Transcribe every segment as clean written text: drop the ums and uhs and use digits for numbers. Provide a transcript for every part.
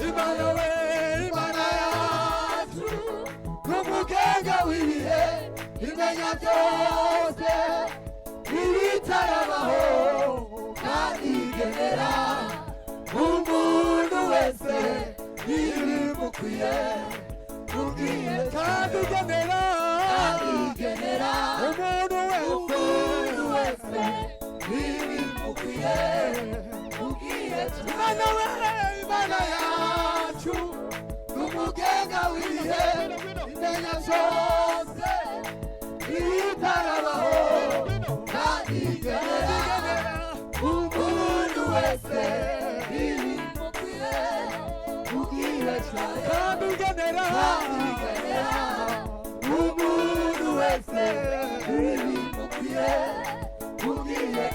Imana we, Imana yacu, n'umugenga w'ibihe, imenya byose, ibitarabaho, kandi igenera umuntu wese ibimukwiye, ubwiye kandi igenera umuntu wese ibimukwiye, ubwiye Imana we, Imana yacu, n'umugenga w'ibihe, imenya byose, ibitarabaho, kandi igenera umuntu wese ibimukwiye, ubwiye kandi igenera umuntu wese ibimukwiye, ubwiye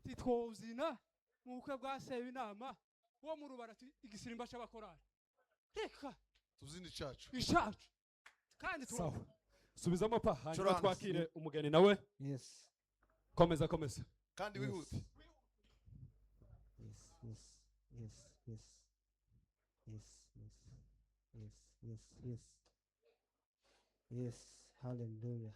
titwozina mubukwe bwaseba inama wo mu rubara igisirimba cy'abakorari reka tuzindi cyacu kandi sawa subizamo pa hanyuma twakire umugeni nawe yes komeza kandi wihute yes hallelujah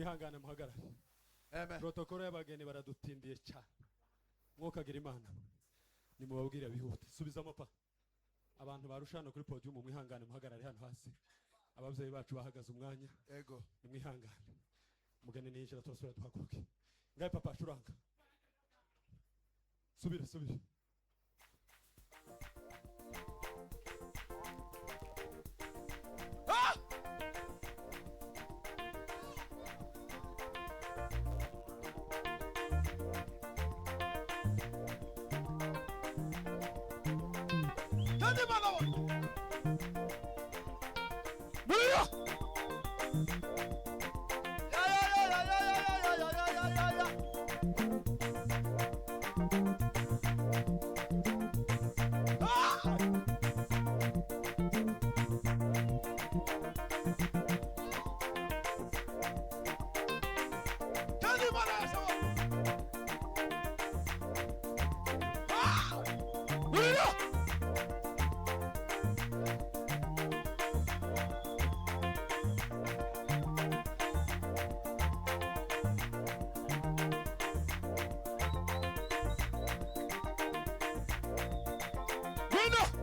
nimwihangane muhagarare. Amen. Protokolo y'abageni baradutindiye cyane. Mwokagira Imana. Nimubabwire bihute. Subizamo pa. Abantu barushana kuri podium mwihangane muhagarare hano hasi. Ababyeyi bacu bahagaze umwanya. Ego. Nimwihangane. Mugeni niyinjira twasubira tuhaguruke. Ngaye papa acuranga. Subira. Ah! Tende mana wa. Maria! Ya. Ah! Tende mana ya sawa. Ah! Maria! Bueno.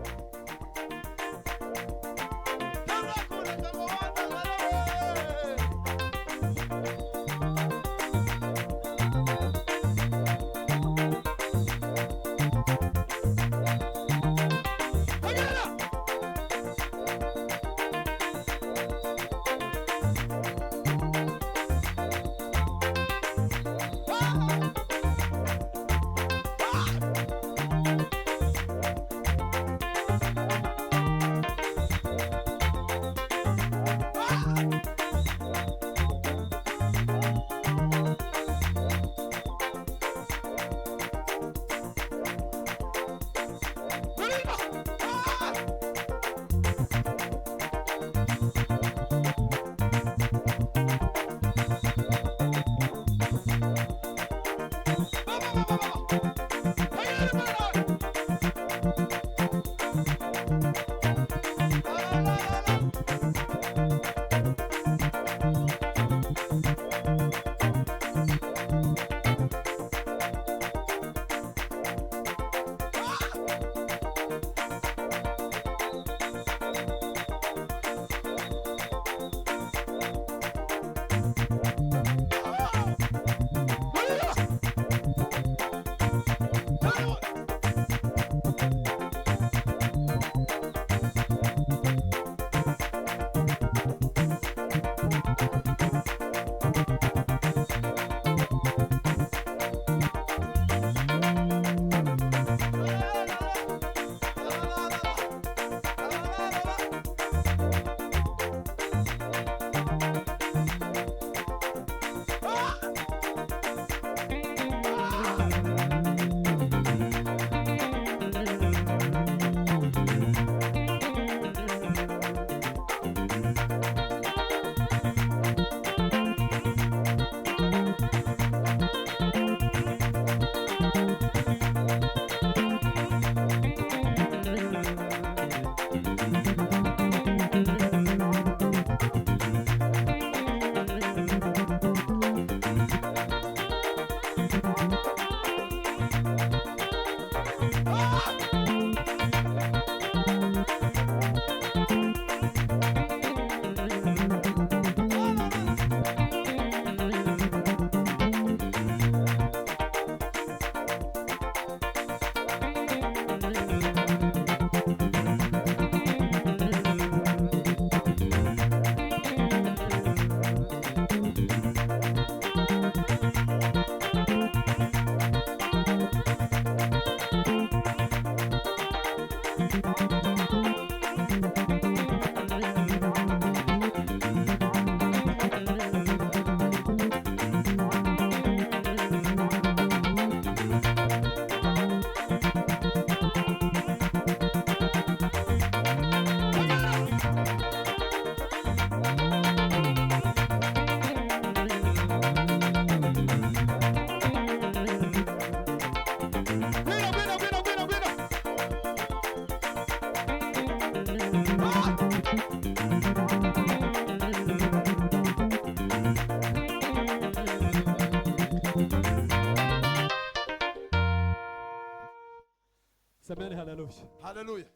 Semeni haleluya. Hallelujah.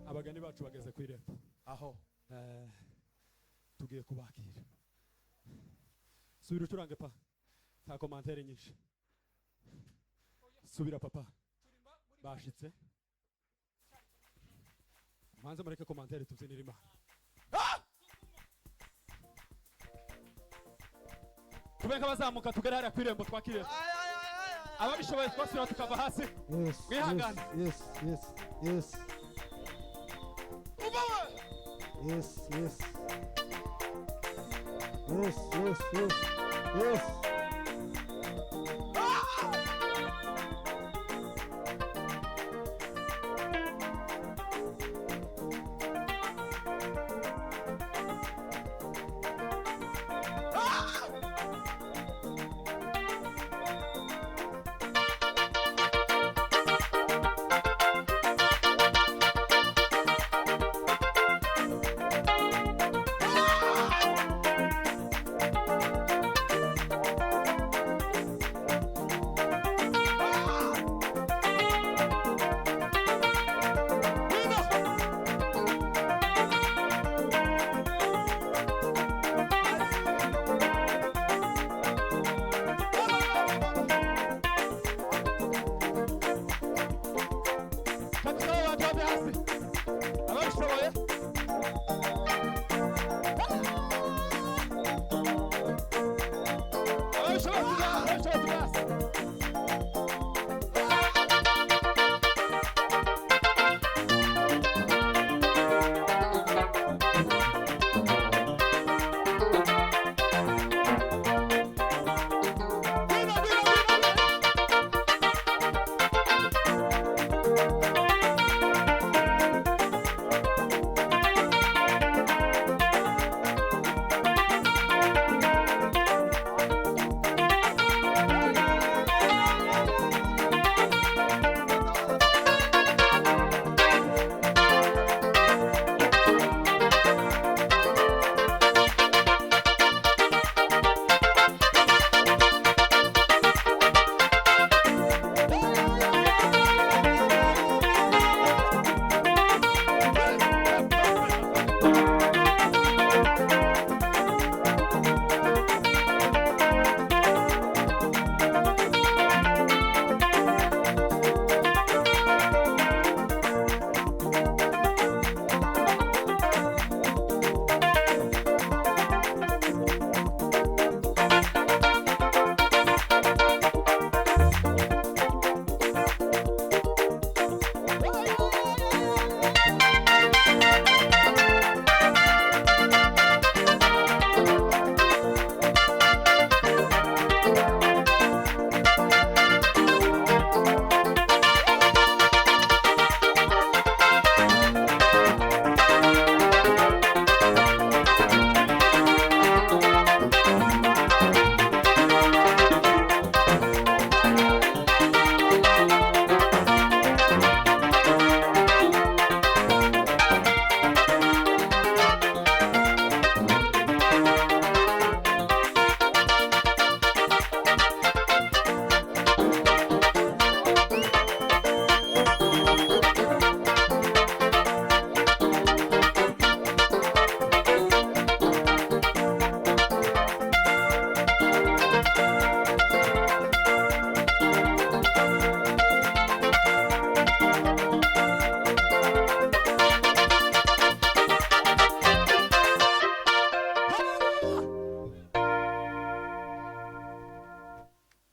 Abagani bacu bageze ku irembo. Aho. Tugiye kubakira. Subira ucurange pa. Nta komantere nyinshi. Subira papa. Bashitse. Manze mureke komantere tubyinira Imana. Tubenga bazamuka tugera hariya ku irembo twakire. Ababishoboye twasubira tukava hasi. Yes. Mwihangane. Yes. Yes. Yes. Ubawe. Yes. Yes. Yes. Yes. Yes. Yes.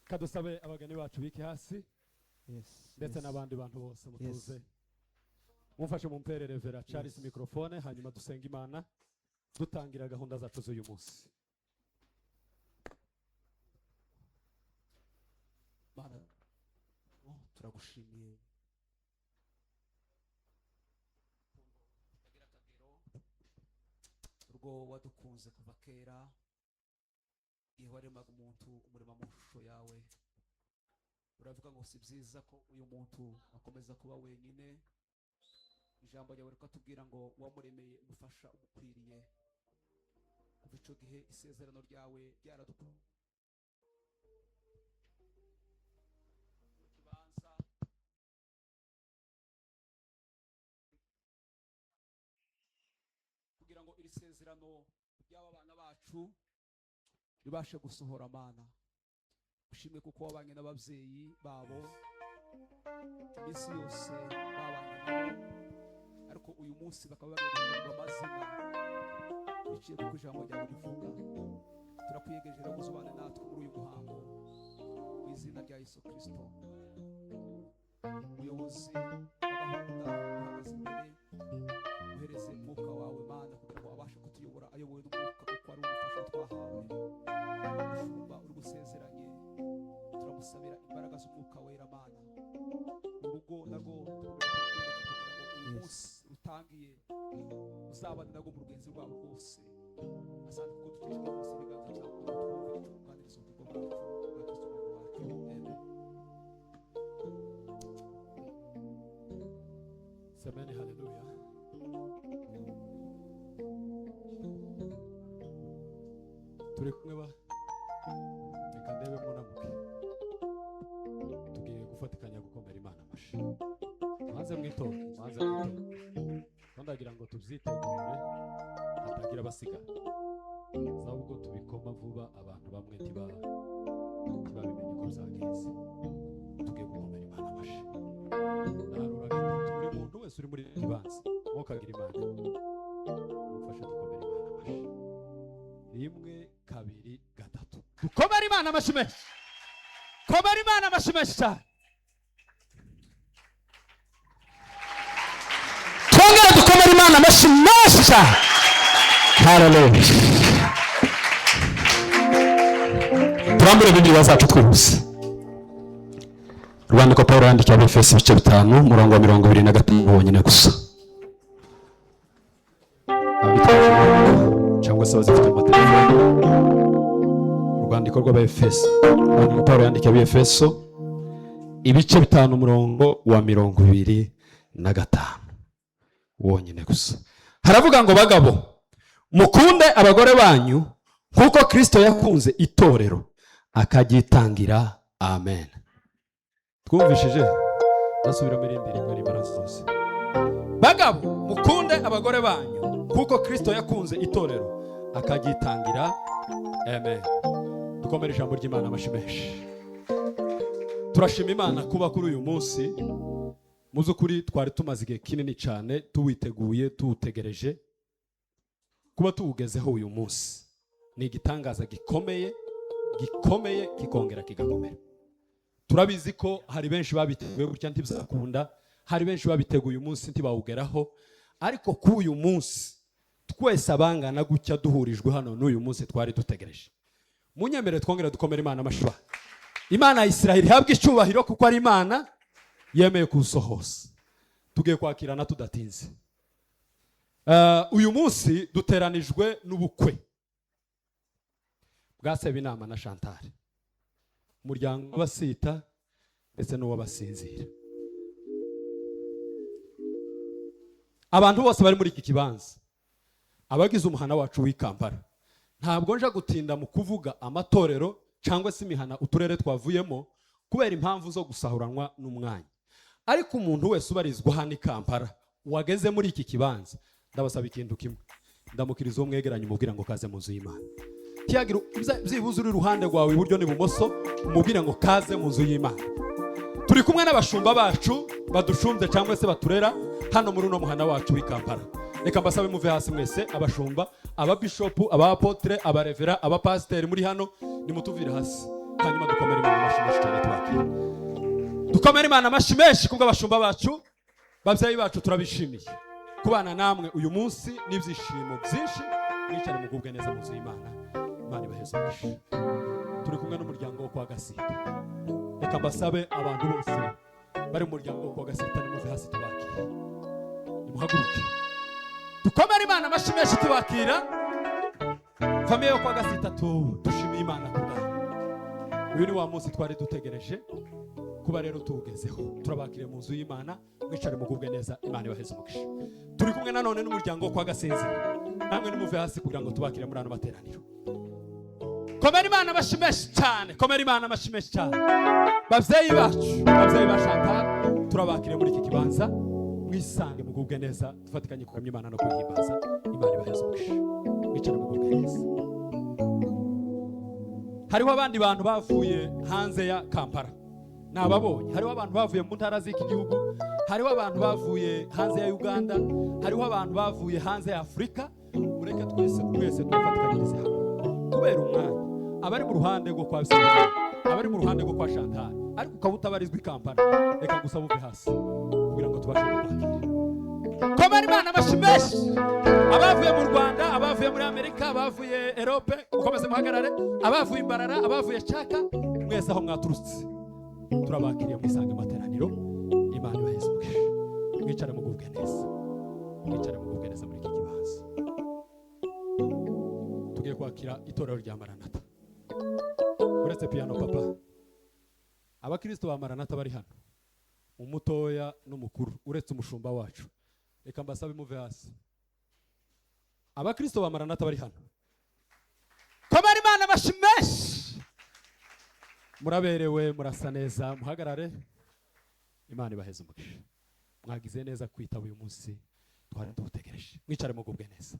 Kadusabe abagani bacu biki hasi Yes. ndetse Yes. n'abandi bantu bose mutuze. Yes. Mumfashe mumpere Revera Charles Yes. microphone hanyuma dusenga Imana dutangira gahunda zacu z'uyu munsi. Mana, turagushimiye urwo wadukunze kuva kera igihe waremaga umuntu umurema mu shusho yawe. Uravuga ngo si byiza ko uyu muntu akomeza kuba wenyine. Ijambo ryawe rikatubwira ngo wamuremeye umufasha umukwiriye. Kuva icyo gihe isezerano ryawe ryaradukunze isezerano ry'aba bana bacu ribashe gusohora mana. Ushimwe kuko wabanye n'ababyeyi babo iminsi yose babanye nabo, ariko uyu munsi bakaba bagirirwa amazina biciye kuko ijambo ryawe rivuga. Turakwiyegeje rero uzubane natwe muri uyu muhango mu izina rya Yesu Kristo. Umuyobozi w'agahunda uhagaze imbere, uhereze umwuka wawe mana kugira ngo wabashe kutuyobora, ayobowe n'umwuka kuko ari ubufasha twahawe. Umushumba uri gusezeranye, turamusabira imbaraga z'umwuka wera mana. Urugo narwo turubereka kugira ngo uyu munsi utangiye uzabane nabwo mu rugenzi rwabo rwose. Asante kuko dukesheje munsi ibiganza byawe kuko twumva icyo uganiriza ubugingo bwacu bwa Kristo umwami wacu. Amen. Semeni haleluya. Turi kumwe ba reka ndebe munamuke tugiye gufatikanya gukomera Imana amashi. Maze mwitoke ndagira ngo tubyitegure hatagira basigara, ahubwo tubikoma vuba abantu bamwe ntibamenye ko byagenze. Tugiye gukomera Imana amashi. Narura gatatu buri muntu wese uri muri kibanza mukagira Imana mufashe dukomera Imana amashi. 1 2 3 dukomera Imana amashi menshi. Komera Imana amashi menshi cyane. Twongera dukomera Imana amashi menshi cyane. Hallelujah. Turambure Bibiliya zacu twihuse. Rwandiko Pawulo yandikiye Abefeso ibice 5 umurongo wa 25 wonyine gusa. Cyangwa se bazifite amatelefone. Rwandiko rw'Abefeso. Rwandiko Pawulo yandikiye Abefeso ibice 5 umurongo wa 25 wonyine gusa. Haravuga ngo bagabo mukunde abagore banyu nkuko Kristo yakunze itorero akagitangira. Amen. Twumvishije nasubira muri indirimbo n'ibara zose. Bagabo mukunde abagore banyu kuko Kristo yakunze itorero akagitangira. Amen. Dukomere ijambo ry'Imana amashimeshi. Turashima Imana kuba kuri uyu munsi. Muzukuri twari tumaze igihe kinini cyane tuwiteguye tuwutegereje. Kuba tuwugezeho uyu munsi ni igitangaza gikomeye kikongera kigakomera. Turabizi ko hari benshi babiteguye gutya ntibizakunda, hari benshi babiteguye uyu munsi ntibawugeraho, ariko ku uyu munsi twese abangana gutya duhurijwe hano n'uyu munsi twari dutegereje. Munyemere twongera dukomera Imana amashiba. Imana ya Isiraheli habwe icyubahiro kuko ari Imana yemeye kusohoza. Tugiye kwakirana tudatinze. Uyu munsi duteranijwe n'ubukwe bwa Sebinama na Chantal, umuryango w'abasita ndetse n'uw'abasinzira. Abantu bose bari muri iki kibanza, abagize umuhana wacu w'Ikampala, ntabwo nje gutinda mu kuvuga amatorero cyangwa se imihana uturere twavuyemo kubera impamvu zo gusahuranwa n'umwanya. Ariko umuntu wese ubarizwa hano Kampala wageze muri iki kibanza, ndabasaba ikintu kimwe. Ndamukiriza umwegeranye umubwira ngo kaze mu nzu y'Imana. Tiyagira byibuze uri ruhande rwawe iburyo n'ibumoso umubwira ngo kaze mu nzu y'Imana. Turi kumwe n'abashumba bacu badushumbye cyangwa se baturera hano muri uno muhana wacu w'Ikampala. Reka mbasabe muve hasi mwese, abashumba, ababishopu, abapotre, abarevera, abapasiteri muri hano nimutuvire hasi. Hanyuma dukomere Imana amashimeshi cyane twakira. Dukomere Imana amashimeshi kubwo abashumba bacu, babyeyi bacu turabishimiye. Kubana namwe uyu munsi n'ibyishimo byinshi, mwicare mugubwe neza mu nzu y'Imana. Imana ibaheze umugisha. Turi kumwe n'umuryango wo kwa Gasita. Reka mbasabe abantu bose bari mu muryango wo kwa Gasita nimuve hasi tubakire. Nimuhaguruke. Dukomere Imana amashimeshi tubakira. Famiye yo kwa Gasita dushimiye Imana kubana. Uyu ni wa munsi twari dutegereje. Kuba rero tugezeho turabakire mu nzu y'Imana, mwicare mugubwe neza. Imana ibaheze umugisha. Turi kumwe nanone n'umuryango wo kwa Gasenzi, namwe nimuve hasi kugira ngo tubakire muri ano materaniro. Komera Imana amashimeshi cyane, komera Imana amashimeshi cyane. Babyeyi bacu, babyeyi ba Chantal, turabakire muri iki kibanza. mwisange mugubwe neza dufatikanye kuramya Imana no kwihimbaza. Imana ibaheze umugisha. Mwicare mugubwe neza. Hariho abandi bantu bavuye hanze ya Kampala nababonye. Hariho abantu bavuye mu ntara z'iki gihugu, hariho abantu bavuye hanze ya Uganda, hariho abantu bavuye hanze ya Afrika. Mureke twese dufatikanyirize hamwe kubera umwanya. Abari mu ruhande rwo kwa Sibira, abari mu ruhande rwo kwa Chantal, ariko ukaba utabarizwa i Kampala, reka gusaba uve hasi kugira ngo tubashe kwakira. Komera Imana amashyi menshi. Abavuye mu Rwanda, abavuye muri Amerika, abavuye Europe, ukomeze muhagarare. Abavuye Imbarara, abavuye Chaka, mwese aho mwaturutse turabakiriye mwisange materaniro. Imana ibaheze umugisha. Mwicare mugubwe neza. Mwicare mugubwe neza muri iki kibanza. Tugiye kwakira itorero rya Maranatha. Uretse piano papa, abakristo ba Maranatha bari hano, umutoya n'umukuru, uretse umushumba wacu. Reka mbasabe muve hasi. Abakristo ba Maranatha bari hano. Komera Imana amashyi menshi. Muraberewe, murasa neza, muhagarare. Imana ibaheze umugisha. Mwagize neza kwitaba uyu munsi twari tuwutegereje. Mwicare mugubwe neza.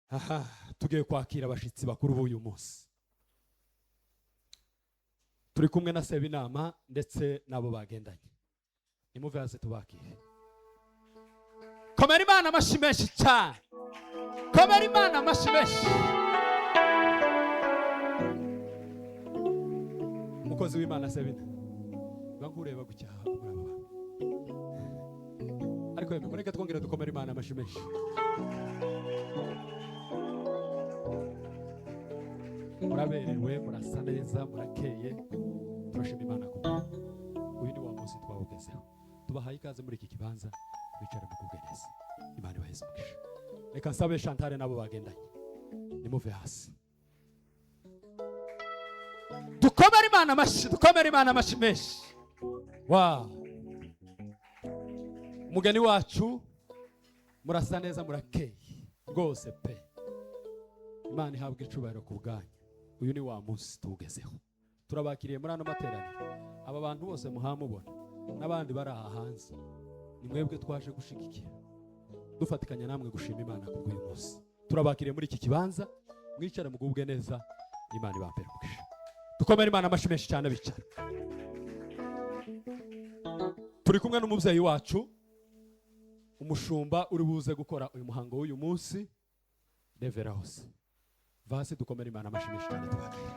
Aha, tugiye kwakira abashitsi bakuru b'uyu munsi. Turi kumwe na Sebinama ndetse nabo bagendanye. Nimuve hasi tubakire. Komera Imana amashyi menshi cyane. Komera Imana amashyi menshi. Umukozi w'Imana Sebina, bankureba gucyaha muraba. Ariko yemwe mureke twongera dukomera Imana amashyi menshi. Muraberewe, murasa neza, murakeye. Turashima Imana kuko uyu ni wa munsi twawugezeho. Tubahaye ikaze muri iki kibanza, bicare mugubwe neza. Imana ibaheze umugisha. Reka nsabe Chantal nabo bagendanye. Nimuve hasi. Dukomere Imana amashyi, dukomere Imana amashyi menshi. Wow. Umugeni wacu murasa neza, murakeye rwose pe. Imana ihabwe icubahiro ku bwanyu. Uyu ni wa munsi tuwugezeho. Turabakiriye muri ano materaniro. Aba bantu bose muhamubona n'abandi bari aha hanze, ni mwebwe twaje gushigikira, dufatikanya namwe gushima Imana ku bw'uyu munsi. Turabakiriye muri iki kibanza, mwicare mugubwe neza. Imana ibambere umugisha. Dukomere Imana amashyi menshi cyane bicara. Turi kumwe n'umubyeyi wacu, umushumba uri buze gukora uyu muhango w'uyu munsi, Revera hose. Vasi dukomere Imana amashyi menshi cyane tubakire.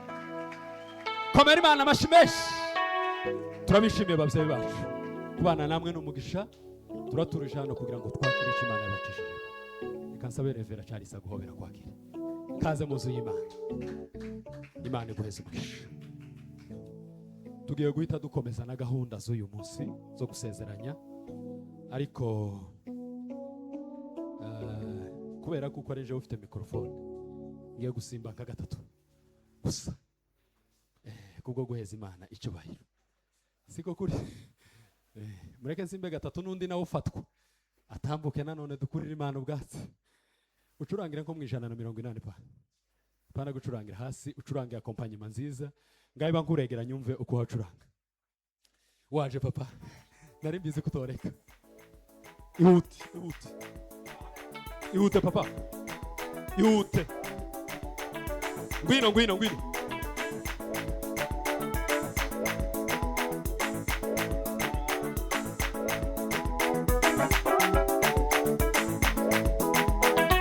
Komera Imana amashyi menshi. Turabishimiye babyeyi bacu. Kubana namwe n'umugisha. Turaturije hano kugira ngo twakire icyo Imana yabacishije. Reka nsabe Revera Charles aguhobera kwakira. Kaze mu nzu y'Imana. Imana iguheze umugisha. Tugiye guhita dukomeza na gahunda z'uyu munsi zo gusezeranya, ariko kubera ko ukoreje ufite mikrofone ngiye gusimba nka gatatu gusa kubwo guheza Imana icyubahiro. Siko kuri mureke nsimbe gatatu n'undi nawe ufatwa atambuke nanone dukurira Imana ubwatsi. Ucurangira nko mu 180 pa. Pana gucurangira hasi, ucurangira kompanyima nziza. Ngaye bankuregera nyumve uko hacuranga. Waje papa. Nari mbizi kutoreka. Ihute, ihute. Ihute papa. Ihute. Ngwino, ngwino, ngwino.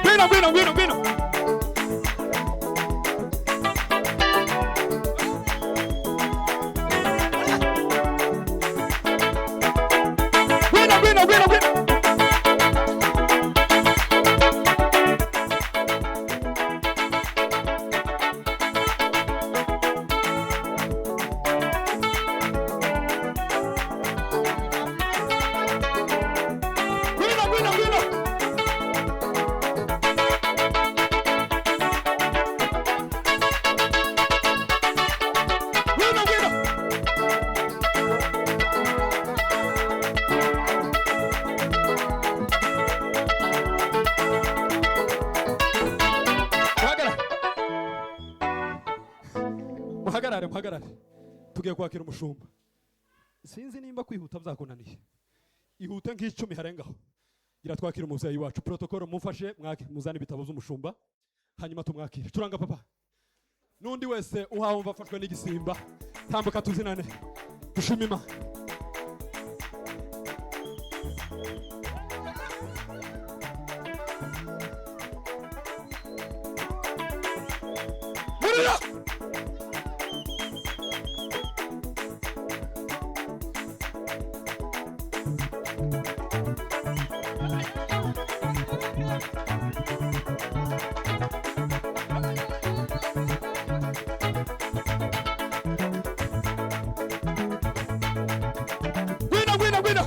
Ngwino, ngwino, ngwino. Muhagarare. Tugiye kwakira umushumba. Sinzi nimba kwihuta byakunaniye. ihute nk'icumi harengaho. Gira twakira umuvyeyi wacu. Protocol mufashe muzane ibitabo z'umushumba. Hanyuma tumwakire. Curanga papa. Nundi wese uhawumva afashwe n'igisimba. Tambuka tuzinane. Dushima Imana. Murira! Gwina!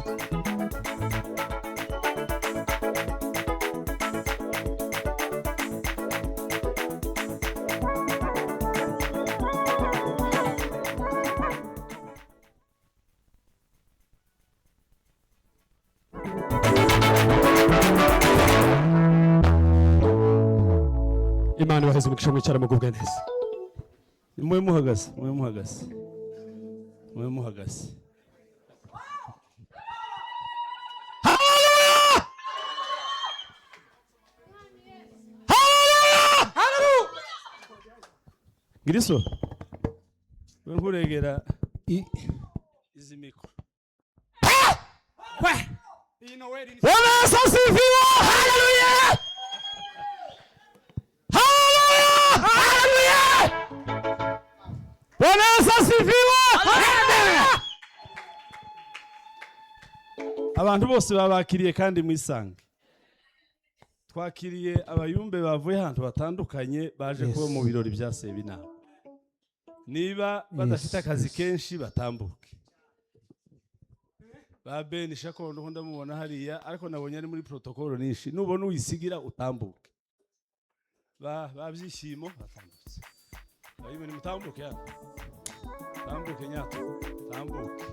Imana ibaheze umugisha mwicara mugubwe neza. Mwe muhagaze. Ngiriso. We nkuregera izi mikro. Iyi Noeli ni Bwana Yesu asifiwe! Haleluya! Bwana Yesu asifiwe! Abantu bose babakiriye kandi mwisange. Twakiriye abayumbe bavuye ahantu batandukanye baje kuba mu birori bya Sebinama. Niba badafite akazi kenshi batambuke. Ba Ben Shakondo ndamubona hariya ariko nabonye ari muri protocol nishi. Nubona uyisigira utambuke. Ba byishimo batambutse. Ayiwe ni mutambuke ya. Tambuke nyato. Tambuke.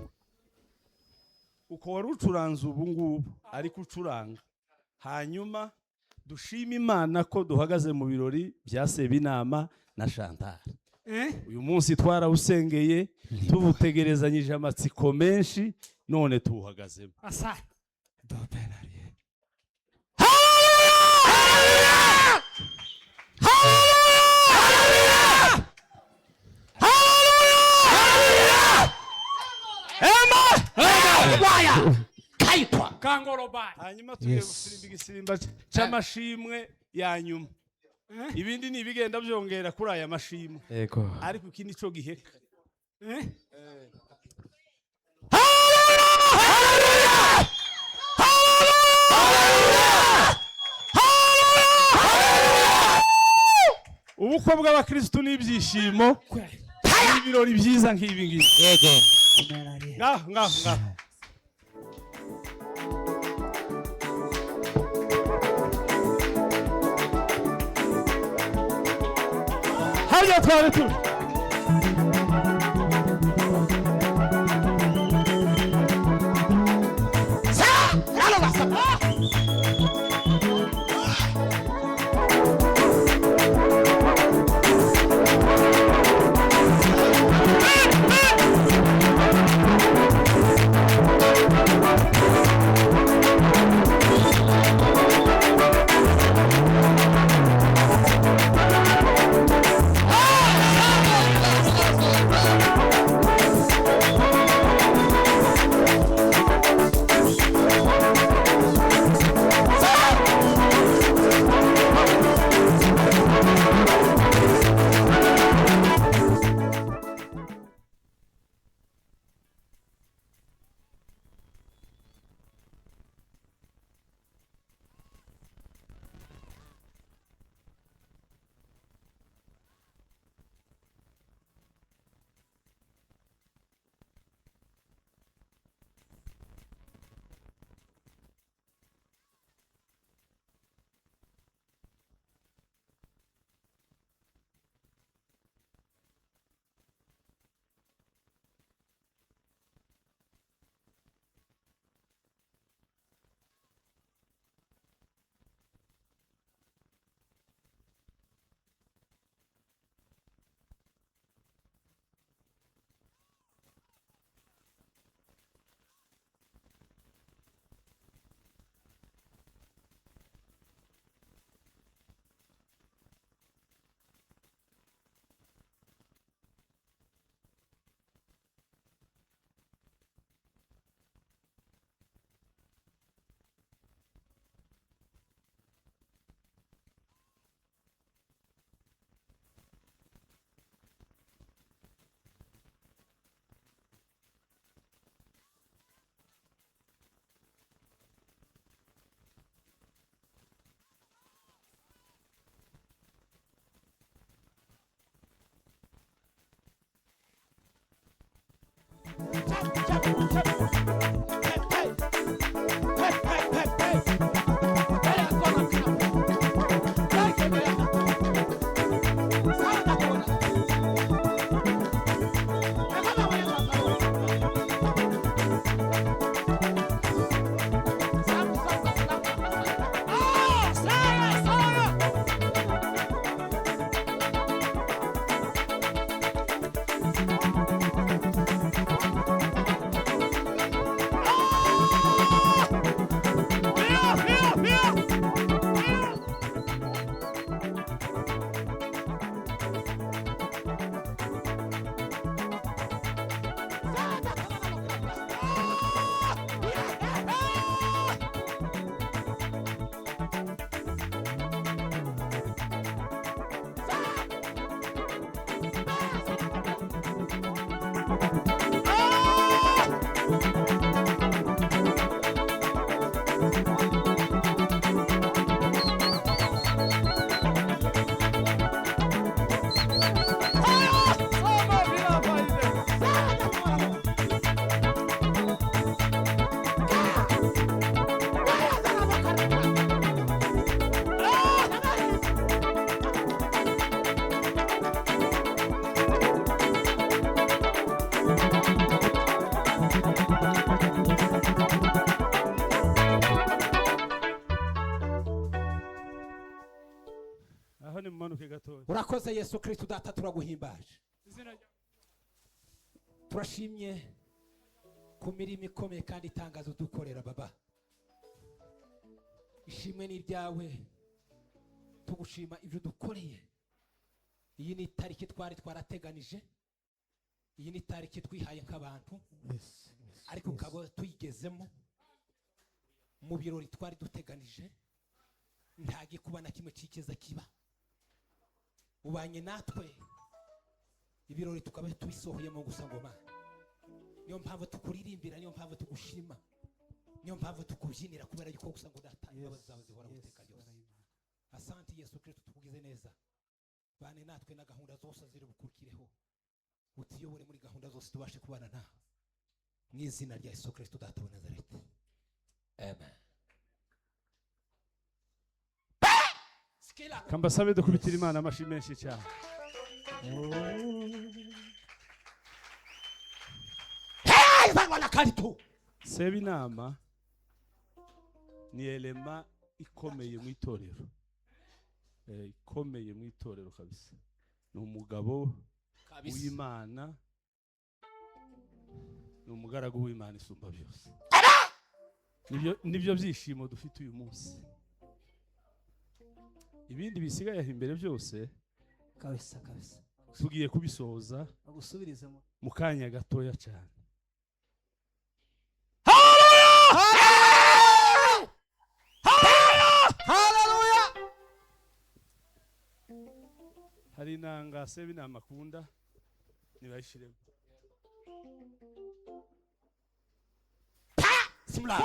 Uko wari ucuranze ubu ngubu ariko ucuranga. Hanyuma dushima Imana ko duhagaze mu birori bya Sebinama na Chantal. Uyu munsi twarawusengeye tubutegerezanyije amatsiko menshi none tuwuhagazemo. Asa. Kangorobai. Hanyuma tugiye gusirimba igisimba c'amashimwe ya nyuma. Ibindi ni bigenda byongera kuri aya mashimwe. Yego. Ariko iki nico giheka. Ubukwe bw'abakristo n'ibyishimo. Ibirori byiza nk'ibi ngibi. Yego. Ngaho. Hariya twari turi. aho ni mumanuke gatoya. urakoze Yesu Kristo data turaguhimbaje izina rya turashimye ku mirimo ikomeye kandi itangazo dukorera baba ishimwe ni ryawe tugushima ibyo dukoreye iyi ni tariki twari twarateganije iyi ni tariki twihaye nk'abantu ariko ukaba tuyigezemo mu birori twari duteganije nta gikuba na kimwe cyikiza kiba ubanye natwe ibirori tukaba tubisohoyemo gusa ngo ma niyo mpamvu tukuririmbira niyo mpamvu tugushima niyo mpamvu tukubyinira kubera yuko gusa ngo data imbabazi zawe zihora guteka ryose asante Yesu Kristo tukugize neza bane natwe na gahunda zose ziri bukurikireho utuyobore muri gahunda zose tubashe kubana nawe mu izina rya Yesu Kristo data wa Nazareti amen. Kambasabe dukubitira Imana amashi menshi cyane. Seba inama ni elema ikomeye mu itorero, ikomeye mu itorero kabisa. Ni umugabo w'Imana, ni umugaragu w'Imana isumba byose. Nibyo byishimo dufite uyu munsi. Ibindi bisigaye imbere byose kabisa tugiye kubisoza bagusubirizemo mu kanya gatoya cyane. haleluya. Hari inanga Seba inama akunda nibayishiremo. Simula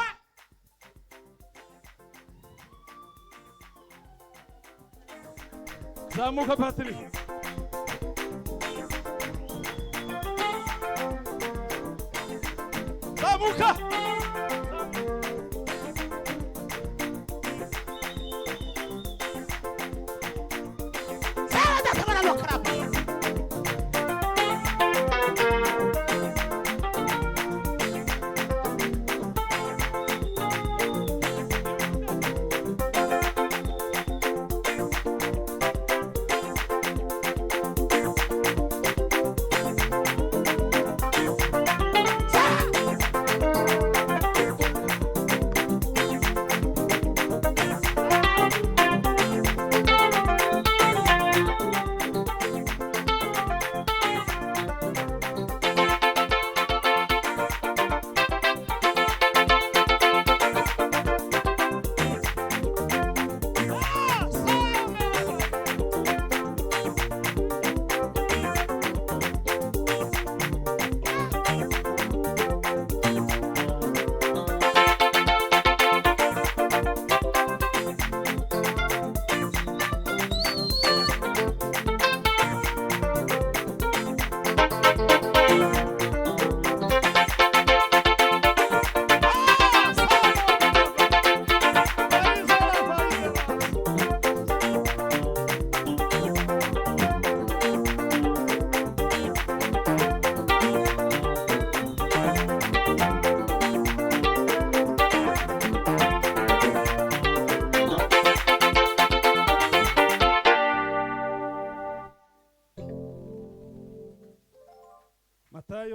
zamuka Patrick. Zamuka.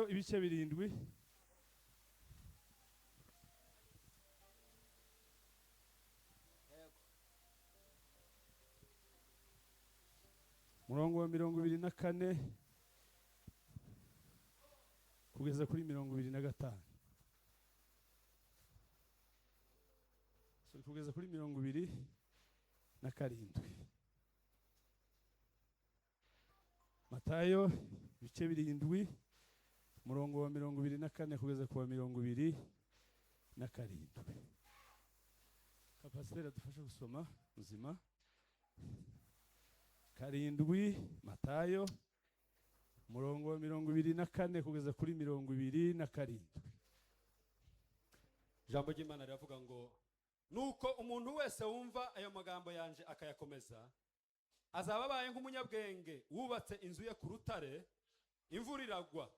ibice 7. Murongo wa 24 kugeza kuri 25. So kugeza kuri 27. Matayo ibice 7 murongo wa 24 kugeza ku wa 27. Kapasiteri adufasha gusoma uzima. 7 Matayo murongo wa 24 kugeza kuri 27. Ijambo ry'Imana riravuga ngo nuko umuntu wese wumva ayo magambo yanje akayakomeza azaba abaye nk'umunyabwenge wubatse inzu ye ku rutare, imvura iragwa,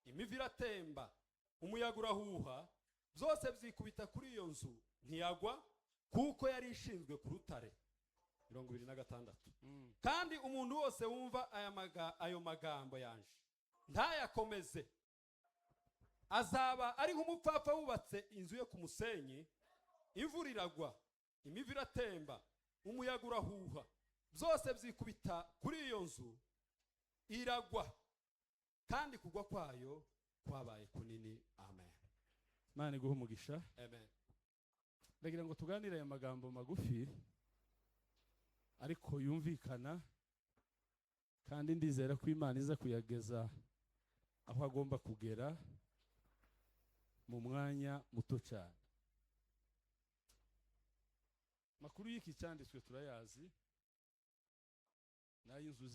imivu iratemba, umuyaga urahuha, byose byikubita kuri iyo nzu ntiyagwa kuko yari ishinzwe ku rutare. 26. Kandi umuntu wose wumva ayo magambo yanje ntayakomeze azaba ari nk'umupfapfa wubatse inzu ye ku musenyi, imvura iragwa, imivu iratemba, umuyaga urahuha, byose byikubita kuri iyo nzu iragwa, kandi kugwa kwayo kwabaye kunini. Amen. Imana iguhe umugisha. Amen. Ndagira ngo tuganire aya magambo magufi ariko yumvikana, kandi ndizera ko Imana iza kuyageza aho agomba kugera mu mwanya muto cyane. Makuru y'iki cyanditswe turayazi. Nayo inzu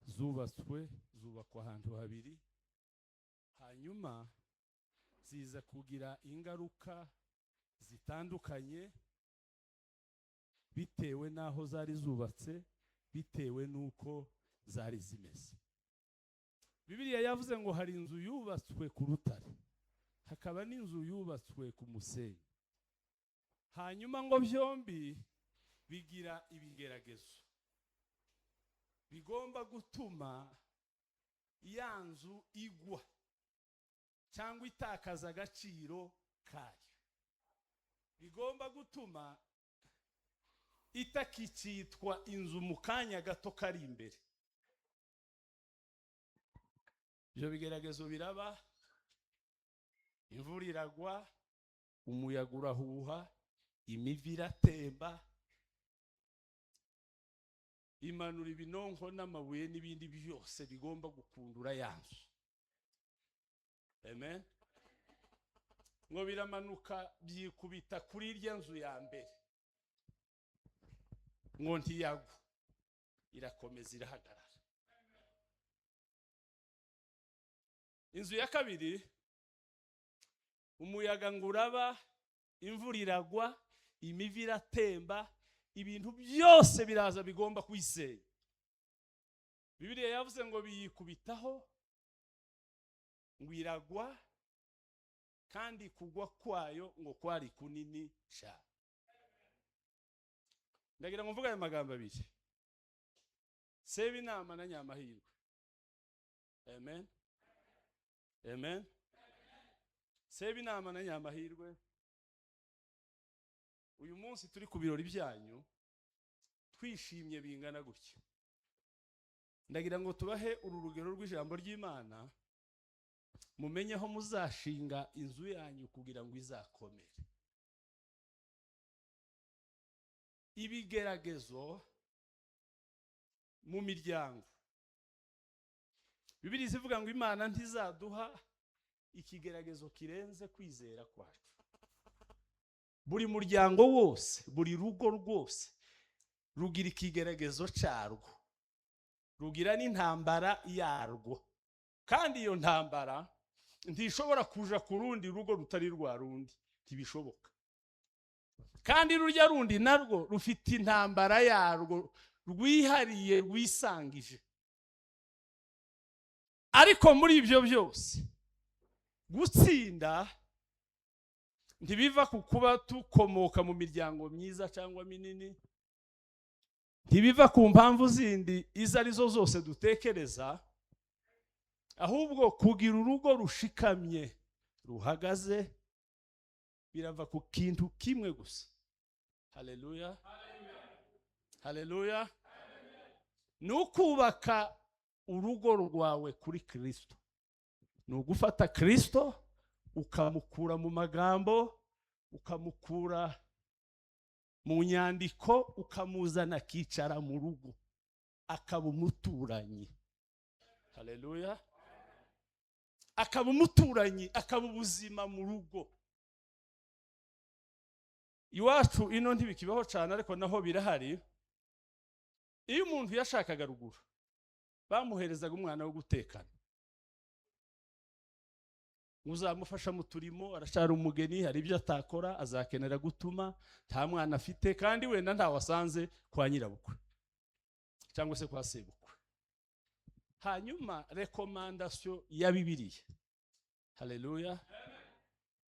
2 zubakwa ahantu habiri, hanyuma ziza kugira ingaruka zitandukanye bitewe naho zari zubatse, bitewe nuko zari zimeze. Bibiliya yavuze ngo hari inzu yubatswe ku rutare, hakaba n'inzu yubatswe ku musenyi. Hanyuma ngo byombi bigira ibigeragezo bigomba gutuma ya nzu igwa cyangwa itakaza agaciro kayo, bigomba gutuma itakicitwa inzu mu kanya gato kari imbere. Ibyo bigeragezo biraba, imvura iragwa, umuyaga urahuha, imivu iratemba, imanura ibinonko n'amabuye n'ibindi byose bigomba gukundura ya nzu. Amen. Ngo biramanuka byikubita kuri irya nzu ya mbere, ngo ntiyagwa, irakomeza irahagarara. Inzu ya kabiri, umuyaga ngo uraba, imvura iragwa, imivu iratemba, ibintu byose biraza bigomba kwisenya. Bibiliya yavuze ngo biyikubitaho, ngo iragwa, kandi kugwa kwayo ngo kwari kunini cyane. Ndagira ngo mvuga aya magambo abiri: Sebinama na Nyamahirwe. Amen. Amen. Sebinama na Nyamahirwe, uyu munsi turi ku birori byanyu twishimye bingana gutya. Ndagira ngo tubahe uru rugero rw'ijambo ry'Imana, mumenye aho muzashinga inzu yanyu kugira ngo izakomere. Ibigeragezo mu miryango, Bibiliya ivuga ngo Imana ntizaduha ikigeragezo kirenze kwizera kwacu. Buri muryango wose, buri rugo rwose rugira ikigeragezo cyarwo, rugira n'intambara yarwo, kandi iyo ntambara ntishobora kuja ku rundi rugo rutari rwa rundi, ntibishoboka. Kandi rurya rundi narwo rufite intambara yarwo rwihariye rwisangije. Ariko muri ibyo byose gutsinda ntibiva ku kuba tukomoka mu miryango myiza cyangwa minini, ntibiva ku mpamvu zindi izo arizo zose dutekereza, ahubwo kugira urugo rushikamye ruhagaze birava ku kintu kimwe gusa. Haleluya, haleluya. Nukubaka urugo rwawe kuri Kristo, nugufata Kristo ukamukura mu magambo, ukamukura mu nyandiko, ukamuzana kicara mu rugo akaba umuturanyi. Haleluya, akaba umuturanyi, akaba ubuzima mu rugo. Iwacu ino ntibikibaho cyane ariko naho birahari. Iyo umuntu yashakaga ruguru bamuherezaga umwana wo gutekana, muzamufasha mu turimo, arashara umugeni, hari ibyo atakora, azakenera gutuma, nta mwana afite kandi wenda nta wasanze kwa nyirabukwe cyangwa se kwa sebukwe. Hanyuma rekomandasyon ya Bibiliya. Haleluya,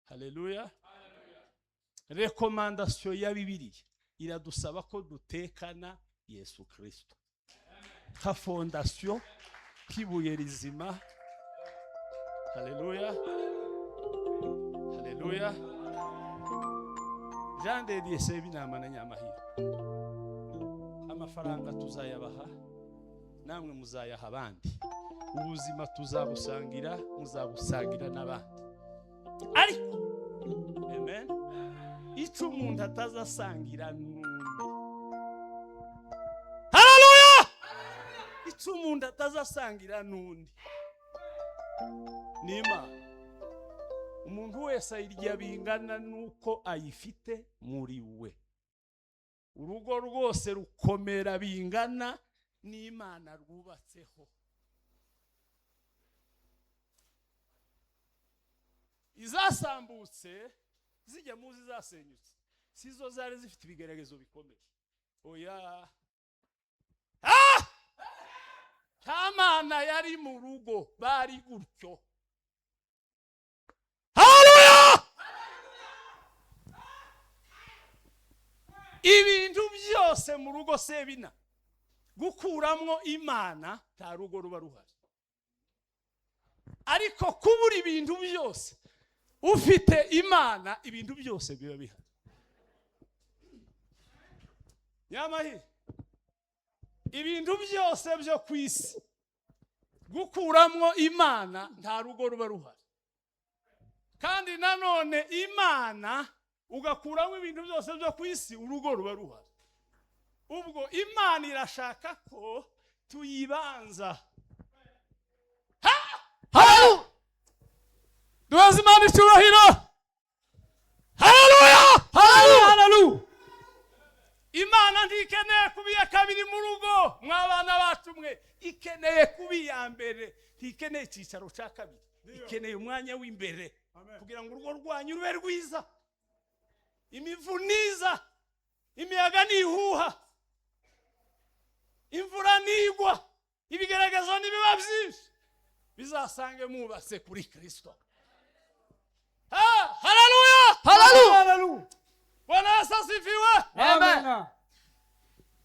haleluya. Rekomandasyon ya Bibiliya iradusaba ko dutekana Yesu Kristo nka fondasyon, kibuye rizima. Haleluya, haleluya. Jean de Dieu Sebinama na Nyamahirwe, amafaranga tuzayabaha, namwe muzayaha abandi. Ubuzima tuzabusangira, muzabusangira n'abandi. Ariko amen, icyo umuntu atazasangira n'undi. Haleluya, icyo umuntu atazasangira n'undi nima. Umuntu wese ayirya bingana nuko ayifite muri we. Urugo rwose rukomera bingana n'Imana rwubatseho. Izasambutse zijya muzi zasenyutse, sizo zari zifite ibigeragezo bikomeye. Oya, Kamana yari mu rugo bari gutyo. Haleluya, ibintu byose mu rugo Sebina gukuramwo Imana nta rugo ruba ruhari. Ariko kubura ibintu byose ufite Imana, ibintu byose biba bihari. Nyamahi, ibintu byose byo kwisi gukuramwo Imana nta rugo ruba ruhari. Kandi nanone Imana ugakuramo ibintu byose byo kwisi, urugo ruba ruhari. Ubwo Imana irashaka ko tuyibanza. Haleluya, duhaze Imana icyubahiro. Haleluya, haleluya, haleluya. Imana ntikeneye kuba iya kabiri mu rugo, mwabana bacu mwe. Ikeneye kuba iya mbere, ntikeneye icyicaro cya kabiri, ikeneye umwanya w'imbere kugira ngo urugo rwanyu rube rwiza. Imivu niza, imiyaga nihuha, imvura nigwa, ibigaragazo nibiba byinshi, bizasange mubatse kuri Kristo. Haleluya, Haleluya. Bwana Yesu asifiwe. Amen.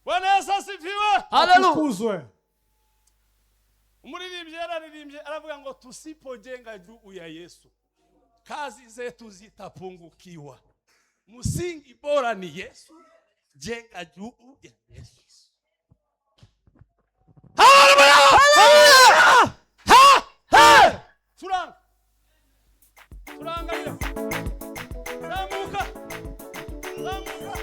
Bwana Yesu asifiwe. Haleluya. Umuririmbyi yararirimbye aravuga ngo tusipojenga juu ya Yesu kazi zetu zitapungukiwa. Msingi bora ni Yesu, jenga juu ya Yesu. Haleluya! Turanga. Turanga bila. Zamuka. Zamuka.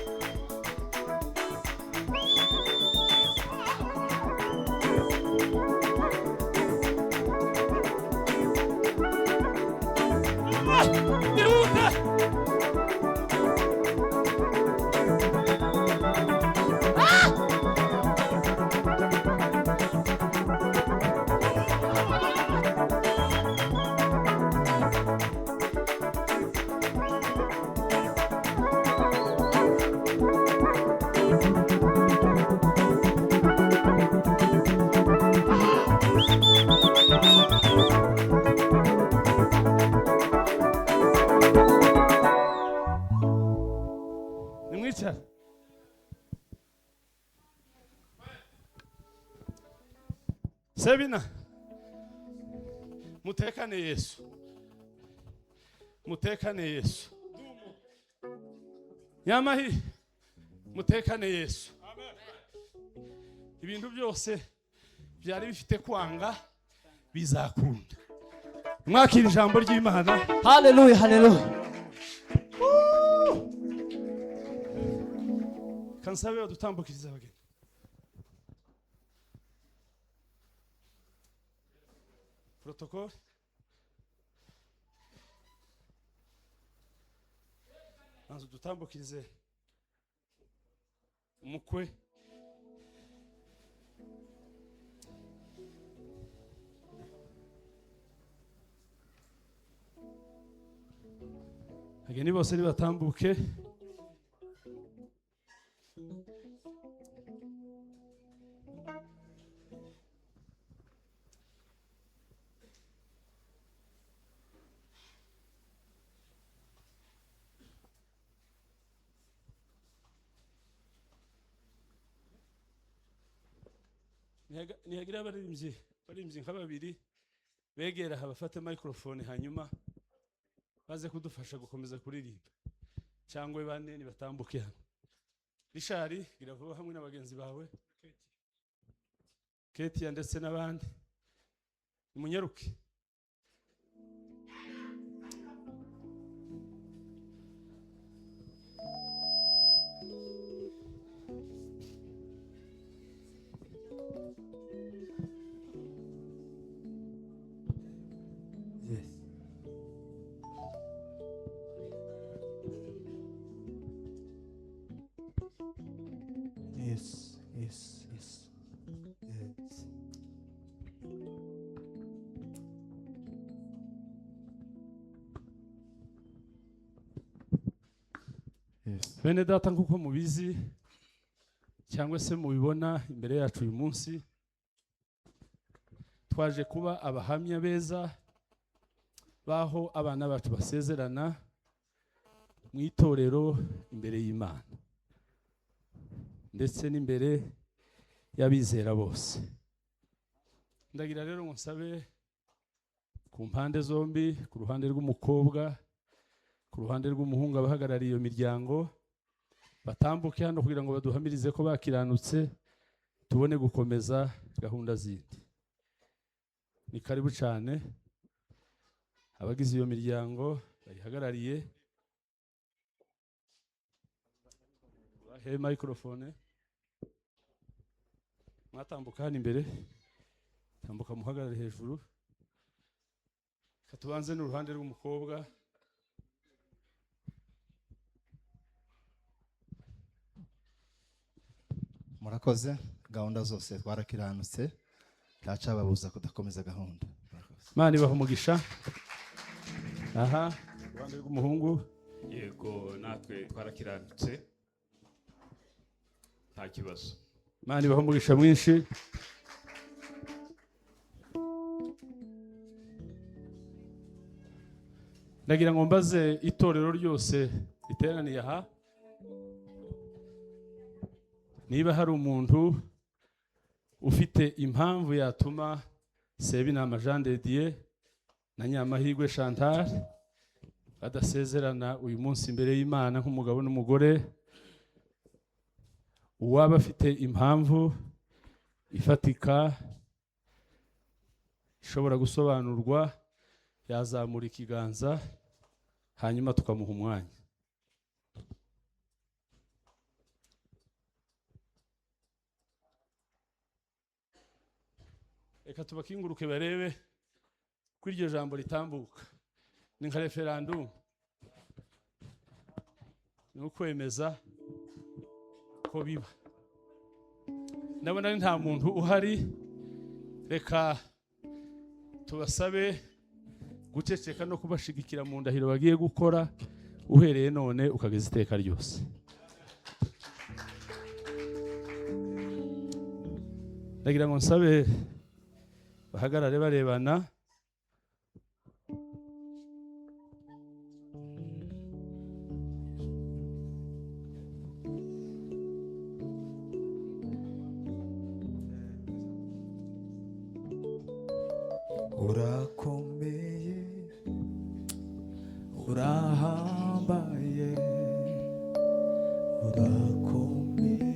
Sebina, mutekane Yesu, mutekane Yesu, nyamahi mutekane Yesu. Ibintu byose byari bifite kwanga bizakunda. Mwakira ijambo ry'Imana. Hallelujah, hallelujah. Kansabe dutambukiriza abageni. Protocol. Nanzo dutambukirize umukwe. Abageni bose nibatambuke. Nihagira abaririmbyi nka babiri begera abafate microphone hanyuma baze kudufasha gukomeza kuririmba, cyangwa bane nibatambuke hano. Rishari gira vuba hamwe n'abagenzi bawe, Ketia ndetse n'abandi, munyaruke. Yes, yes, yes. Yes. Yes. Bene data, nkuko mubizi cyangwa se mubibona imbere yacu uyu munsi, twaje kuba abahamya beza baho abana bacu basezerana mu itorero imbere y'Imana ndetse n'imbere y'abizera bose. Ndagira rero ngo nsabe ku mpande zombi, ku ruhande rw'umukobwa, ku ruhande rw'umuhungu, abahagarariye iyo miryango batambuke hano kugira ngo baduhamirize ko bakiranutse, tubone gukomeza gahunda zindi. Ni karibu cyane abagize iyo miryango bayihagarariye. Bahe microphone. Mwatambuka hano imbere, tambuka muhagarare hejuru. Katubanze n'uruhande rw'umukobwa. Murakoze, gahunda zose twarakiranutse, ntacababuza kudakomeza gahunda. Mani baha umugisha. Aha, uruhande rw'umuhungu. Yego, natwe twarakiranutse, nta kibazo. Mani baha umugisha mwinshi. Ndagira ngo mbaze itorero ryose riteraniye aha, niba hari umuntu ufite impamvu yatuma Sebinama Jean de Dieu na Nyamahirwe Chantal badasezerana uyu munsi imbere y'Imana nk'umugabo n'umugore. Uwaba afite impamvu ifatika ishobora gusobanurwa yazamura ikiganza hanyuma tukamuha umwanya. Reka tubakinguruke barebe ko iryo jambo ritambuka. Ni nka referendum, ni ukwemeza ko biba. Ndabona ari nta muntu uhari, reka tubasabe guceceka no kubashigikira mu ndahiro bagiye gukora uhereye none ukageza iteka ryose. Ndagira ngo nsabe bahagarare barebana. Urakomeye urahambaye urakomeye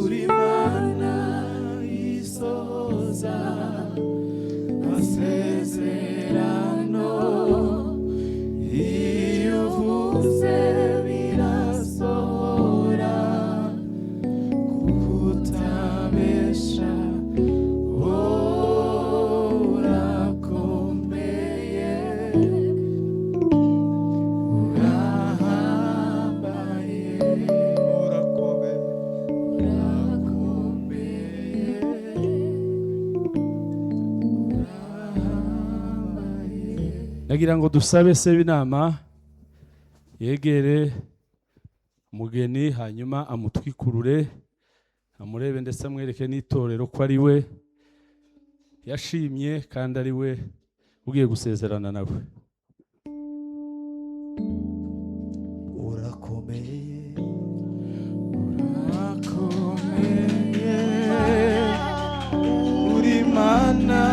uri Mana isohoza amasezerano iyo uvuze birasohora kuko utabesha urakomeye urahambaye nagira ngo dusabe Sebinama yegere umugeni hanyuma amutwikurure amurebe ndetse amwereke n'itorero ko ari we yashimye kandi ari we ugiye gusezerana nawe. urakomeye uri Mana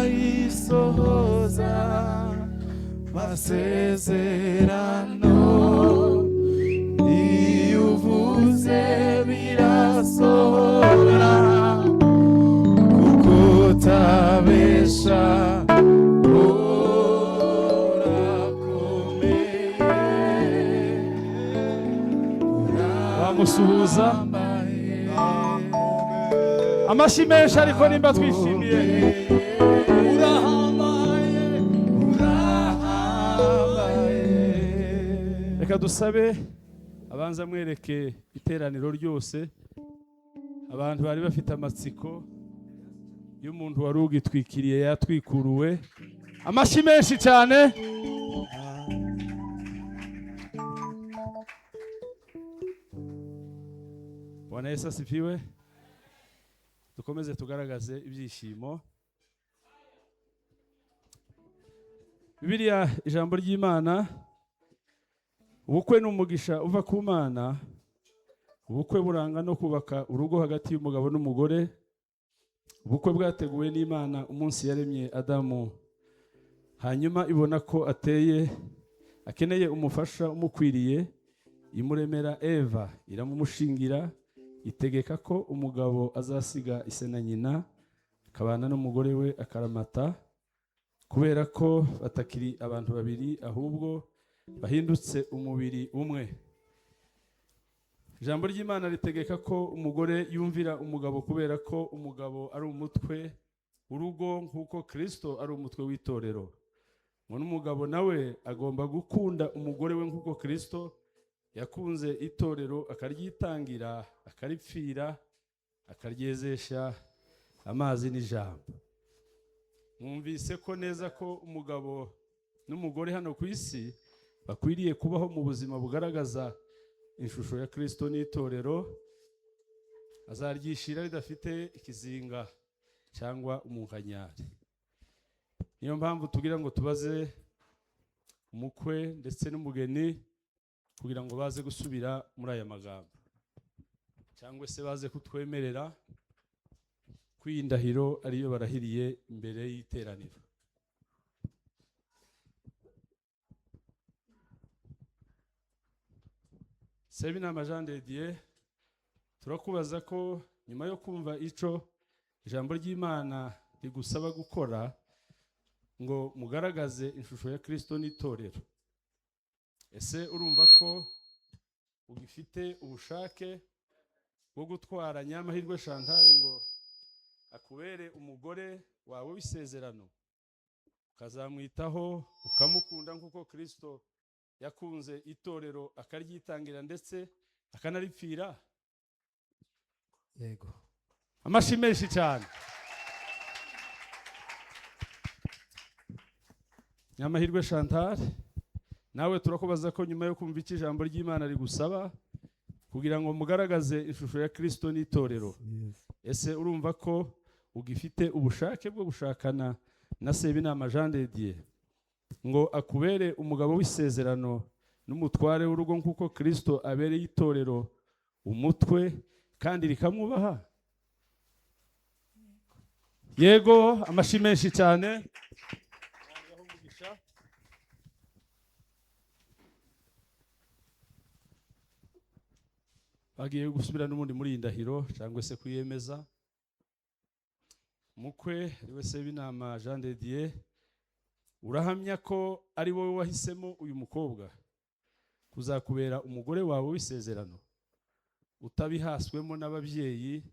isohoza amasezerano iyo uvuze birasohora kuko utabesha bamusuhuza amashyi menshi ariko nimba twishimiye. Reka dusabe abanza mwereke iteraniro ryose abantu bari bafite amatsiko y'umuntu wari ugitwikiriye yatwikuruwe. Amashyi menshi cyane. Bwana Yesu asifiwe. Dukomeze tugaragaze ibyishimo. Bibiliya ijambo ry'Imana, ubukwe n'umugisha uva ku Mana. Ubukwe buranga no kubaka urugo hagati y'umugabo n'umugore. Ubukwe bwateguwe n'Imana umunsi yaremye Adamu, hanyuma ibona ko akeneye umufasha umukwiriye, imuremera Eva, iramumushingira, itegeka ko umugabo azasiga ise na nyina akabana n'umugore we akaramata, kubera ko batakiri abantu babiri ahubwo bahindutse umubiri umwe. Ijambo ry'Imana ritegeka ko umugore yumvira umugabo kubera ko umugabo ari umutwe urugo nk'uko Kristo ari umutwe w'itorero. Umugabo nawe agomba gukunda umugore we nk'uko Kristo yakunze itorero akaryitangira, akaripfira, akaryezesha amazi n'ijambo. Mwumvise ko neza ko umugabo n'umugore hano ku isi bakwiriye kubaho mu buzima bugaragaza ishusho ya Kristo n'itorero, azaryishira ridafite ikizinga cyangwa umunkanyari. Niyo mpamvu tugira ngo tubaze umukwe ndetse n'umugeni kugira ngo baze gusubira muri aya magambo, cyangwa se baze kutwemerera kw'indahiro ariyo barahiriye imbere y'iteraniro. Sebinama Jean de Dieu, turakubaza ko nyuma yo kumva ico ijambo ry'Imana rigusaba gukora ngo mugaragaze ishusho ya Kristo n'itorero, ese urumva ko ugifite ubushake bwo gutwara Nyamahirwe Chantal ngo akubere umugore wawe w'isezerano, ukazamwitaho ukamukunda nk'uko Kristo yakunze itorero akaryitangira ndetse akanaripfira? yego. Amashyi menshi cyane. Nyamahirwe Chantal, nawe turakubaza ko nyuma yo kumva iki ijambo ry'Imana rigusaba kugira ngo mugaragaze ishusho ya Kristo n'itorero, ese urumva ko ugifite ubushake bwo gushakana na Sebinama Jean de Dieu ngo akubere umugabo w'isezerano n'umutware w'urugo nk'uko Kristo abereye itorero umutwe kandi rikamwubaha? yego amashi menshi cyane. Bagiye gusubira n'ubundi muri indahiro cyangwa se kwiyemeza. Mukwe ariwe Sebinama Jean de Dieu, urahamya ko ari wowe wahisemo uyu mukobwa kuzakubera umugore wawe w'isezerano, utabihaswemo n'ababyeyi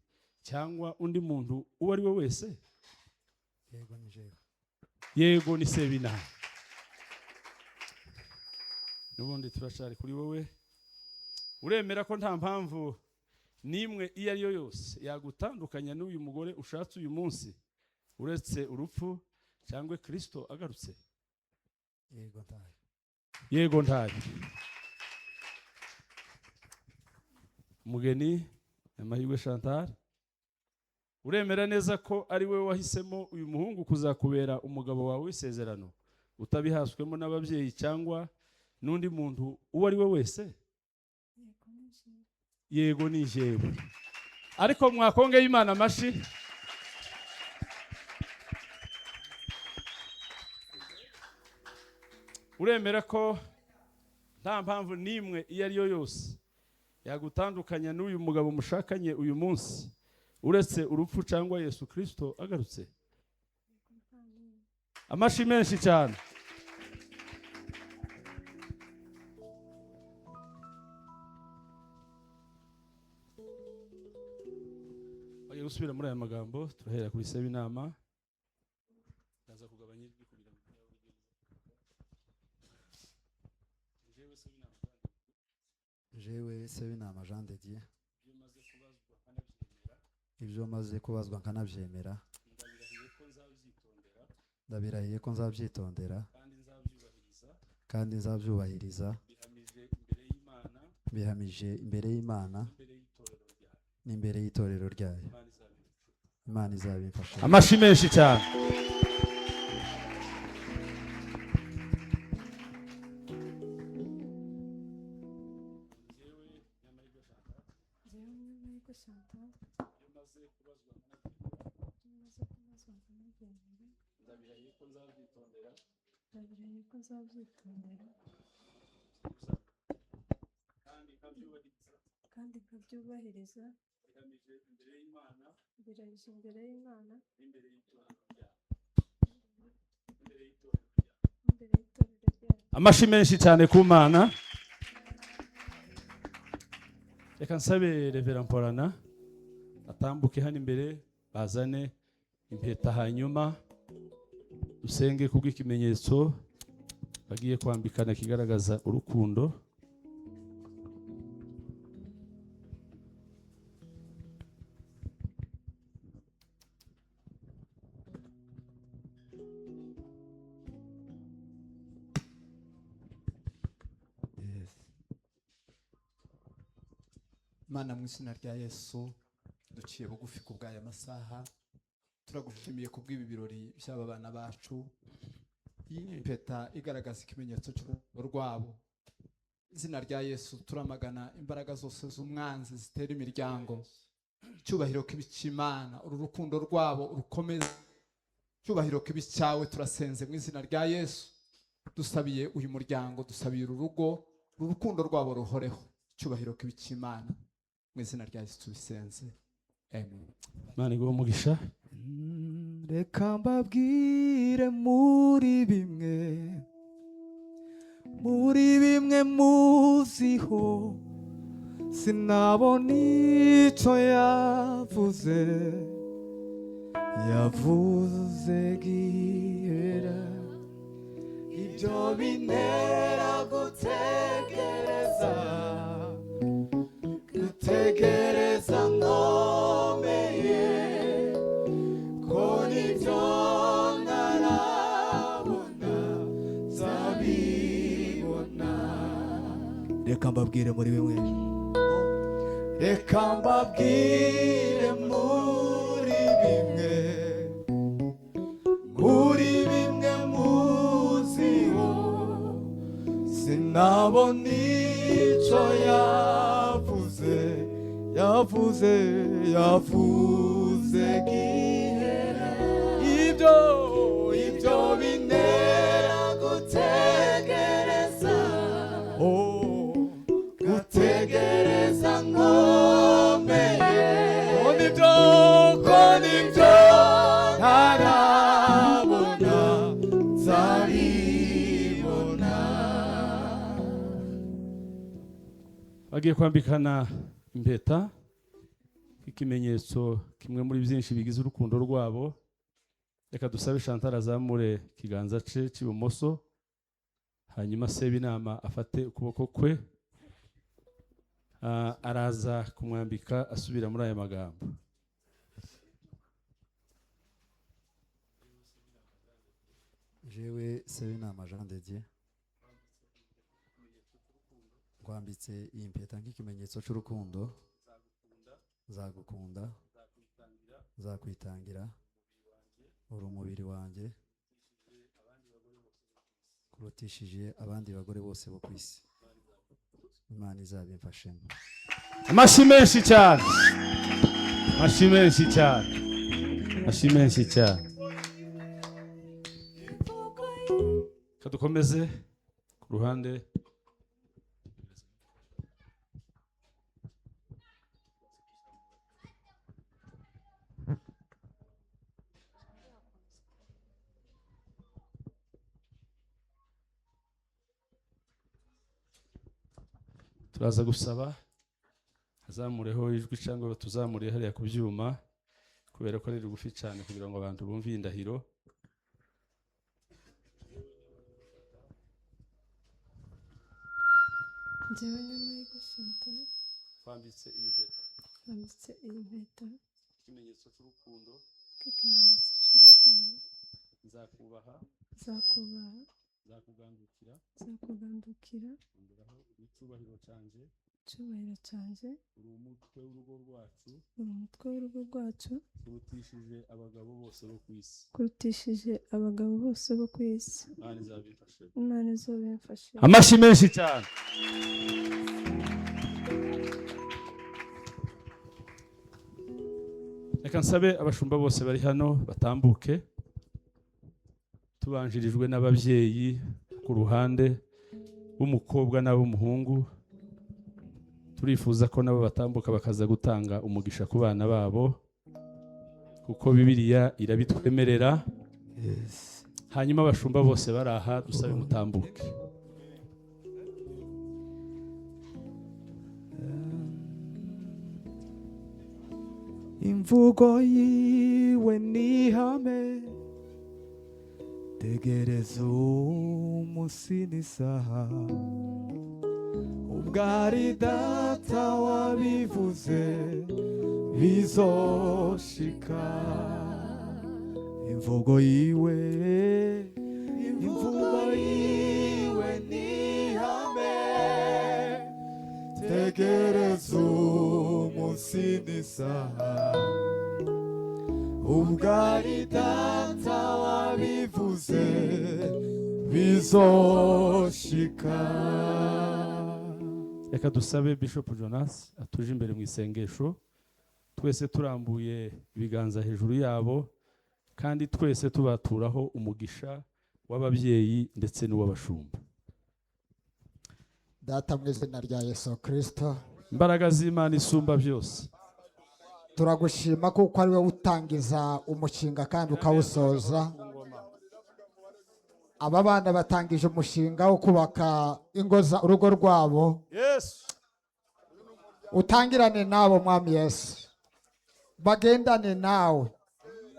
cyangwa undi muntu uwo ari we wese? Yego ni jewe. Yego ni Sebinama. N'ubundi turashari kuri wowe. Uremera ko nta mpamvu nimwe iyo ari yo yose yagutandukanya n'uyu mugore ushatse uyu munsi uretse urupfu cyangwa Kristo agarutse? Yego ntayo. Yego ntayo. Mugeni Amahirwe Chantal, uremera neza ko ari we wahisemo uyu muhungu kuzakubera umugabo wawe w'isezerano, utabihaswemo n'ababyeyi cyangwa n'undi muntu uwo ari we wese? Yego ni jewe. Ariko mwakongeye Imana amashi. Uremera ko nta mpamvu nimwe iyo ari yo yose yagutandukanya n'uyu mugabo mushakanye uyu munsi uretse urupfu cyangwa Yesu Kristo agarutse? Amashi menshi cyane. Bagiye gusubira muri aya magambo, turahera kuri Sebinama. Ndaza kugabanya ijwi kugira ngo Jewe Sebinama Jean de Dieu. Ibyo maze kubazwa nkanabyemera. Ndabirahiye ko nzabyitondera kandi nzabyubahiriza bihamije imbere y'Imana n'imbere y'itorero ryayo. Imana izabimfasha. amashi menshi cyane. kandi nkabyubahiriza birahije imbere y'Imana imbere y'itorero ryayo. Amashi menshi cyane ku Mana. Reka nsabe Reverend Mporana atambuke hano imbere, bazane impeta, hanyuma dusenge kubw'ikimenyetso bagiye kwambikana kigaragaza urukundo. Mana, mu izina rya Yesu duciye bugufi ku bw'aya masaha, turagushimiye ku bw'ibi birori by'aba bana bacu. Iyi impeta igaragaza ikimenyetso cy'urukundo rwabo. Izina rya Yesu turamagana imbaraga zose z'umwanzi zitera imiryango. Cyubahiro k'ibicimana, uru rukundo rwabo urukomeza. Cyubahiro k'ibicyawe turasenze mu izina rya Yesu. Dusabiye uyu muryango, dusabiye urugo, urukundo rwabo ruhoreho. Cyubahiro k'ibicimana, mu izina rya Yesu tubisenze. Amen. Imana iguhe umugisha. Reka mbabwire muri bimwe muziho, sinabona icyo yavuze gihera. Ibyo bintera gutegereza nkomeye, ko nibyo ntarabona nzabibona. Reka mbabwire muri bimwe, reka mbabwire muri bimwe muziho, sinabona icyo yavuze gihera. ibyo bintera gutegereza, gutegereza nkomeye, ko nibyo ntarabona nzabibona. Bagiye kwambikana impeta nk'ikimenyetso kimwe muri byinshi bigize urukundo rwabo. Reka dusabe Chantal azamure ikiganza cye cy'ibumoso, hanyuma Sebinama afate ukuboko kwe, araza kumwambika asubira muri aya magambo. jewe Sebinama Jean de Dieu nkwambitse iyi mpeta nk'ikimenyetso cy'urukundo, nzagukunda, nzakwitangira, uri umubiri wanjye kurutishije abandi bagore bose bo ku isi. Imana izabimfashemo. Amashyi menshi cyane, amashyi menshi cyane, amashyi menshi cyane. Kadukomeze ku ruhande. Turaza gusaba azamureho ijwi cyangwa tuzamuriye hariya ku byuma, kubera ko ari rugufi cyane kugira ngo abantu bumve iyi ndahiro. Njyewe Nyamahirwe Chantal Twambitse iyi mpeta nambitse iyi mpeta ikimenyetso cy'urukundo, nk'ikimenyetso cy'urukundo, nzakubaha, nzakubaha, nzakugandukira, nzakugandukira, ongeraho icyubahiro cyanjye, icyubahiro cyanjye, uri umutwe w'urugo rwacu, uri umutwe w'urugo rwacu, kurutishije abagabo bose bo ku isi. kurutishije abagabo bose bo ku isi. Imana izabifashe. Imana izabimfashe. Amashyi menshi cyane. Reka nsabe abashumba bose bari hano batambuke, tubanjirijwe n'ababyeyi ku ruhande b'umukobwa n'ab'umuhungu. Turifuza ko nabo batambuka bakaza gutanga umugisha ku bana babo, kuko Bibiliya irabitwemerera. Hanyuma abashumba bose bari aha dusabe mutambuke. Imvugo yiwe nihame, tegereza umunsi n'isaha, ubwari data wabivuze bizoshika. Imvugo yiwe nihame, tegereza umunsi n'isaha, ubwari data wabivuze bizoshika. Reka dusabe Bishop Jonas atuje imbere mu isengesho, twese turambuye ibiganza hejuru yabo, kandi twese tubaturaho umugisha w'ababyeyi ndetse n'uw'abashumba. Data mu izina rya Yesu Kristo, Imbaraga z'Imana isumba byose, turagushima kuko ari wowe utangiza umushinga kandi ukawusoza. Aba bana batangije umushinga wo kubaka urugo rwabo. Utangirane nabo Mwami Yesu, bagendane nawe,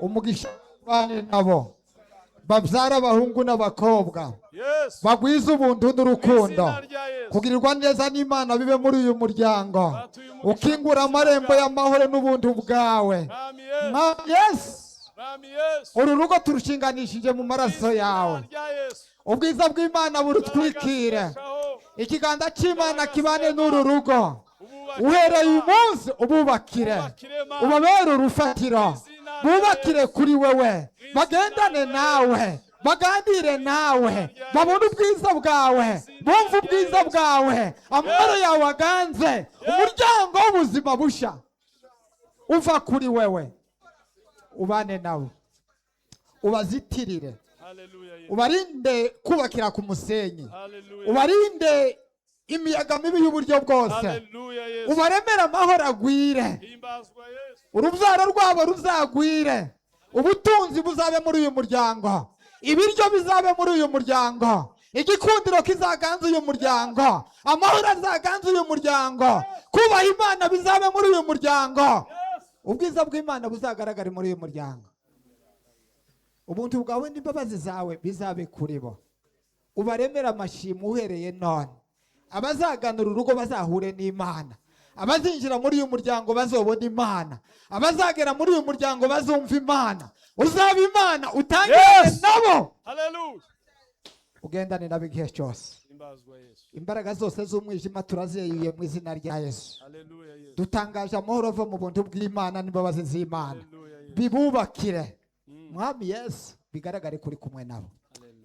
umugisha bane nabo, babyara abahungu n'abakobwa, bagwize ubuntu n'urukundo, kugirirwa neza n'Imana bibe muri uyu muryango, ukingura amarembo y'amahoro n'ubuntu bwawe. Mwami Yesu, uru rugo turushinganishije mu maraso yawe, ubwiza bw'Imana burutwikire, ikiganza cy'Imana kibane n'uru rugo, uhereye uyu munsi ububakire, ubabere urufatiro, bubakire kuri wewe, bagendane nawe, bagandire nawe, babone ubwiza bwawe, bumve ubwiza bwawe, amahoro yawe aganze, umuryango w'ubuzima busha uva kuri wewe, ubane nawe, ubazitirire Hallelujah, Yesu. ubarinde kubakira ku musenyi Hallelujah. ubarinde imiyaga mibi y'uburyo bwose Hallelujah, Yesu. ubaremere amahoro agwire Himbazwa Yesu. urubyaro rwabo ruzagwire ubutunzi buzabe muri uyu muryango ibiryo bizabe muri uyu muryango igikundiro kizaganza uyu muryango amahoro azaganza uyu muryango kubaha imana bizabe muri uyu muryango ubwiza bw'imana buzagaragare muri uyu muryango ubuntu bwawe n'imbabazi zawe bizabe kuri bo ubaremere amashimwe uhereye none abazaganura urugo bazahure n'imana abazinjira muri uyu muryango bazobona imana abazagera muri uyu muryango bazumva imana uzaba imana utangirane nabo Hallelujah. ugendane nabo igihe cyose Himbazwa Yesu. imbaraga zose z'umwijima turazeyuye mu izina rya yesu Hallelujah, Yesu. dutangaje amahoro ava mu buntu bw'imana n'imbabazi z'imana Hallelujah, Yesu. bibubakire mwami yesu bigaragare kuri kumwe nabo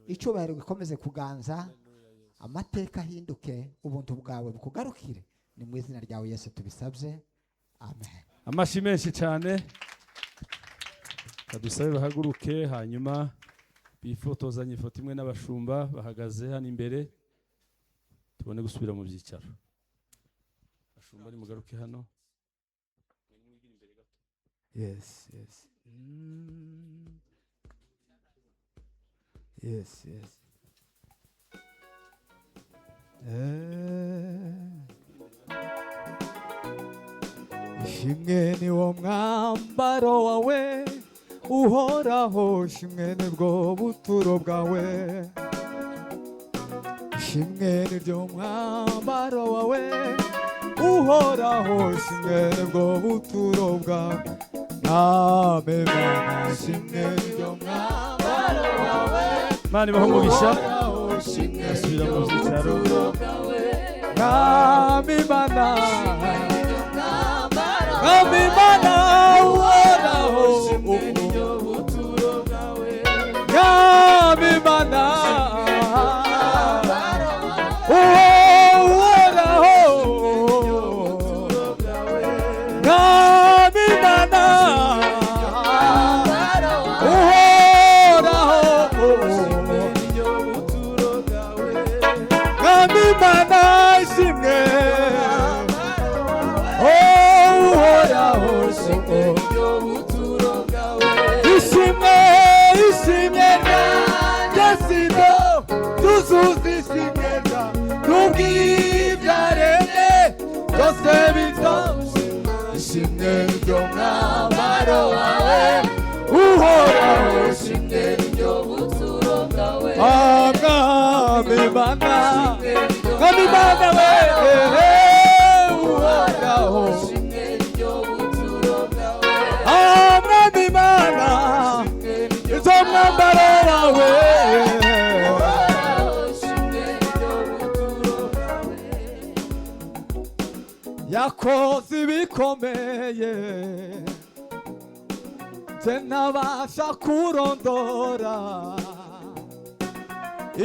icyubahiro gikomeze kuganza amateka ahinduke ubuntu bwawe bukugarukire ni mu izina ryawe yesu tubisabye amen Amashi menshi cyane. Kadusabe bahaguruke hanyuma bifotozanye ifoto imwe n'abashumba bahagaze hano imbere tubone gusubira mu byicaro. Abashumba ni mugaruke hano. Yes, yes. Yes, yes. ishimwe ni wo mwambaro wawe uhoraho ishimwe nibwo buturo bwawe ishimwe niryo mwambaro wawe uhoraho ishimwe nibwo buturo bwawe name mana ishimwe niryo mwambaro wawe Mani bahumugisha. uhoraho ishimwe Asubira mu niryo byicaro. buturo bwawe name mana name mana uhoraho name mana ishimwe ryo mwambaro wawe uhoraho ishimwe ryo buturo bwawe mwami mana mwami mana we uhoraho ishimwe ryo buturo bwawe mwami mana izo mwambaro wawe yakoze ibikomeye nje ntabasha kurondora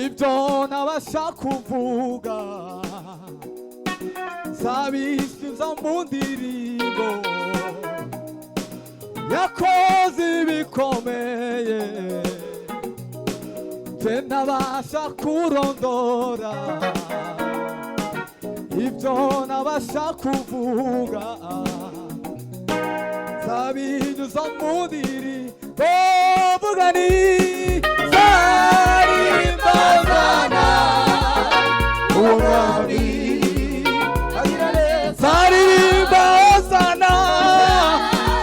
ibyo ntabasha kuvuga nzabisubiza mu ndirimbo yakoze ibikomeye nje ntabasha kurondora ibyo ntabasha kuvuga nzabinyuza mu ndirimbo vuga ni zarimbazana uwo mwami zaririmba hosana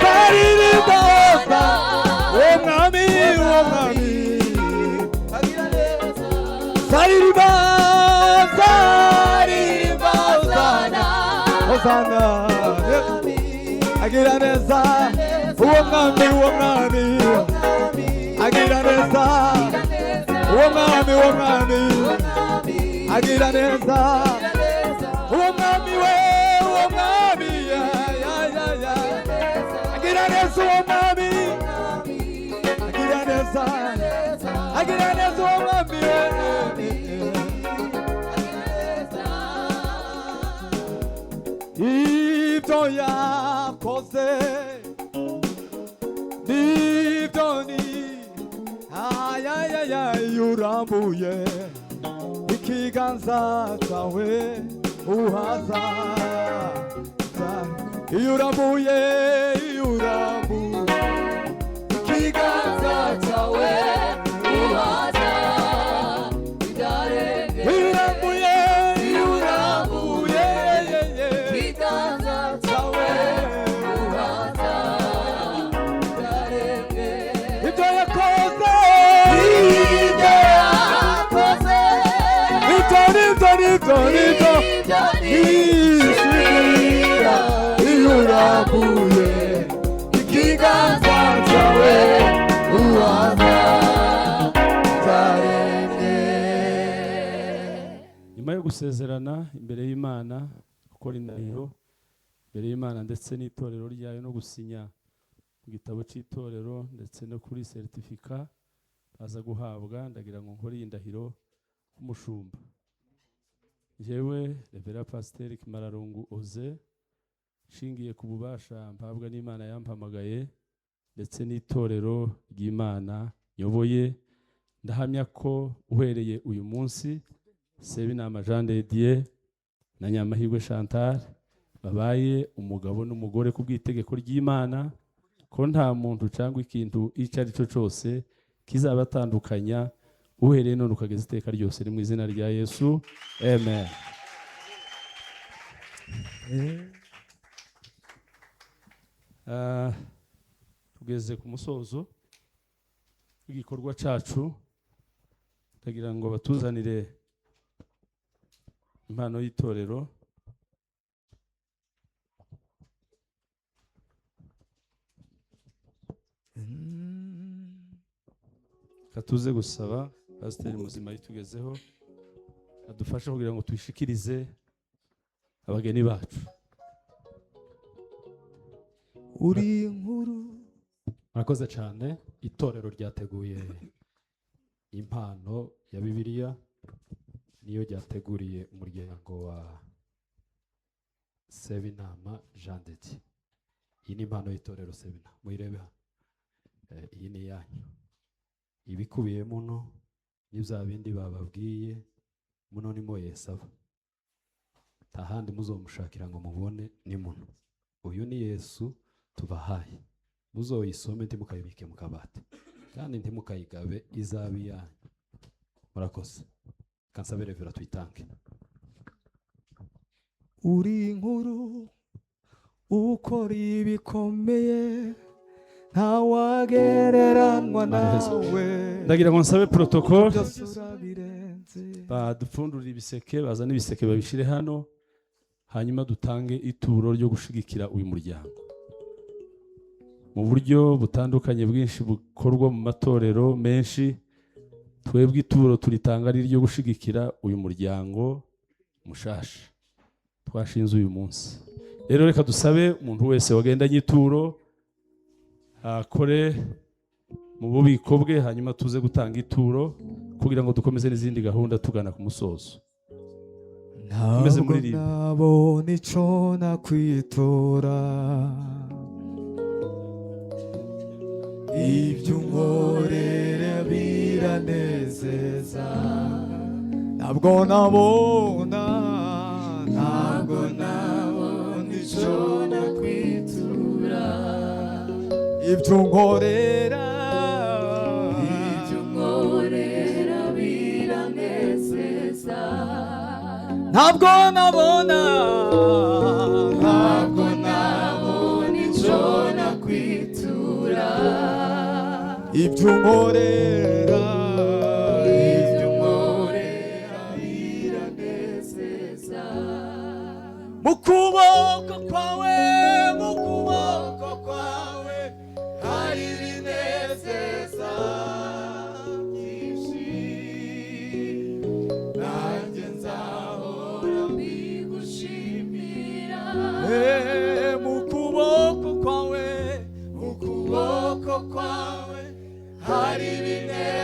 zaririmba hosana uwo mwami zaririmba Hosana agira neza uwo mwami agira neza uwo mwami agira neza uwo mwami we uwo mwami agira neza uwo mwami agira neza uwo mwami ibyo yakoze nibyo iyo urambuye ikiganza cyawe uhaza iyo urambuye ikiganza cyawe uhaza urambuye ikiganza cyawe uhaza ibyo yakoze nibyo iyo urambuye ikiganza cyawe uhaza nyuma yo gusezerana imbere y'Imana gukora indahiro imbere y'Imana ndetse n'itorero ryayo no gusinya mu gitabo cy'itorero ndetse no kuri certificat aza guhabwa ndagira ngo nkore indahiro k'umushumba jewe Revera Pasteur Kimararungu Oze shingiye ku bubasha mpabwa n'Imana yampamagaye ndetse n'itorero ry'Imana nyoboye ndahamya ko uhereye uyu munsi Sebinama Jean de Dieu na Nyamahirwe Chantal babaye umugabo n'umugore ku bw'itegeko ry'Imana ko nta muntu cyangwa ikintu icyo ari cyo cyose kizabatandukanya uhereye none ukageza iteka ryose ni mu izina rya Yesu amen. Tugeze ku musozo w'igikorwa cyacu ndagira ngo batuzanire impano y'itorero katuze gusaba Pasiteri Muzima yitugezeho adufasha kugira ngo tuyishikirize abageni bacu. uri inkuru. Murakoze cyane. Itorero ryateguye impano ya Bibiliya niyo ryateguriye umuryango wa Sebinama Jean de Dieu. Iyi ni impano y'itorero Sebina muyirebe hano. Iyi ni yanyu. Ibikubiye muno n'ibya bindi bababwiye muno ni mo Yesaba. Tahandi muzomushakira ngo mubone ni muno. Uyu ni Yesu tubahaye. Muzoyisome ntimukayibike mu kabati kandi ntimukayigabe izabi yanyu. Murakoze. Kansabe Revera tuyitange. Uri inkuru ukora ibikomeye ntawagereranywa nawe. Ndagira ngo nsabe protocol badupfundurira ibiseke bazana ibiseke babishire hano hanyuma dutange ituro ryo gushigikira uyu muryango mu buryo butandukanye bwinshi bukorwa mu matorero menshi. Twebwe ituro turitanga ari ryo gushigikira uyu muryango mushasha twashinze uyu munsi. Rero reka dusabe umuntu wese wagendanye ituro akore mu bubiko bwe hanyuma tuze gutanga ituro kugira ngo dukomeze n'izindi gahunda tugana ku musozo. Ntabwo nabona ico nakwitora ibyo unkorera biranezeza. Ntabwo nabona ico nakwitura ibyo unkorera biranezeza. Ntabwo nabona ico nakwitura ibyo unkorera biranezeza. Mu kuboko kwawe hari ibinezeza byinshi nanjye nzahora mbigushimira. Mu kuboko kwawe hari ibinezeza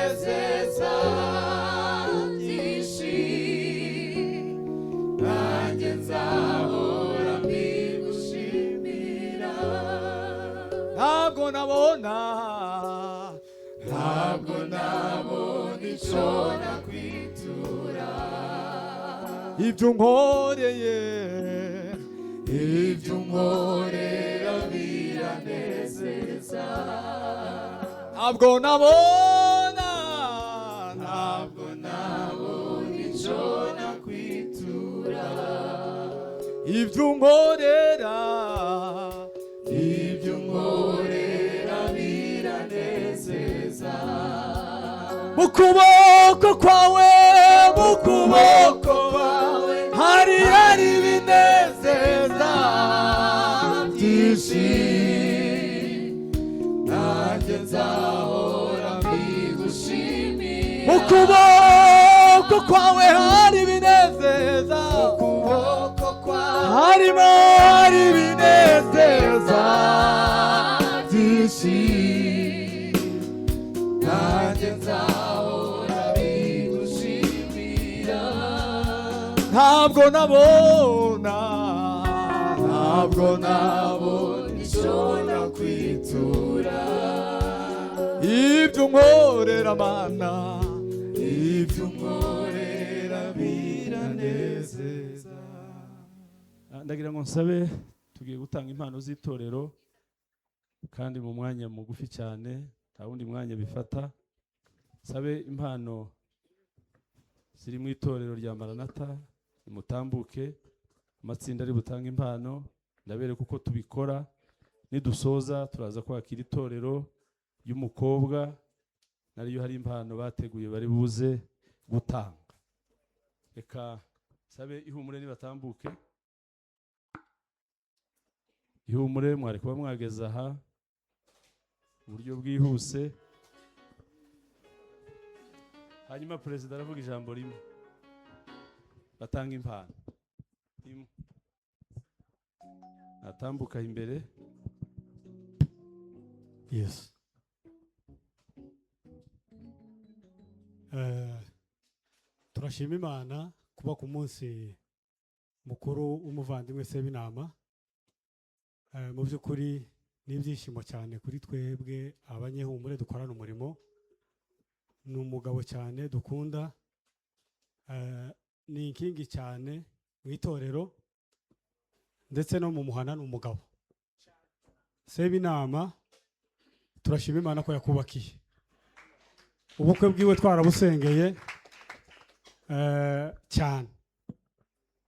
icyo nakwitura. Ibyo unkoreye, ibyo unkorera biranezeza. Ntabwo nabona icyo nakwitura. Ibyo unkorera biranezeza. Mu kuboko kwawe hari ibinezeza byinshi, nanjye nzahora mbigushimira. Mu kuboko kwawe hari ibinezeza, harimo ibinezeza byinshi, nanjye nzahora mbigushimira. Ntabwo nabona icyo nakwitura. Ibyo unkorera Mana, ibyo unkorera biranezeza. Ndagira ngo nsabe, tugiye gutanga impano z'itorero kandi mu mwanya mugufi cyane, nta wundi mwanya bifata. Nsabe impano ziri mu itorero rya Maranatha mutambuke, amatsinda ari butanga impano, ndabereka uko tubikora. Nidusoza turaza kwakira itorero y'umukobwa, nariyo hari impano bateguye bari buze gutanga. Reka sabe ihumure nibatambuke. Ihumure mwari kuba mwageza aha uburyo bwihuse. Hanyuma perezida aravuga ijambo rimwe, batanga impano imwe, atambuka imbere. Yes. Turashima Imana kuba ku munsi mukuru w'umuvandimwe Sebinama. Mu by'ukuri ni ibyishimo cyane kuri twebwe abanyehumure dukorana umurimo. Ni umugabo cyane dukunda, ni inkingi cyane mu itorero ndetse no mu muhana. Ni umugabo Sebinama, turashima Imana ko yakubakiye. Ubukwe bwiwe twarabusengeye cyane.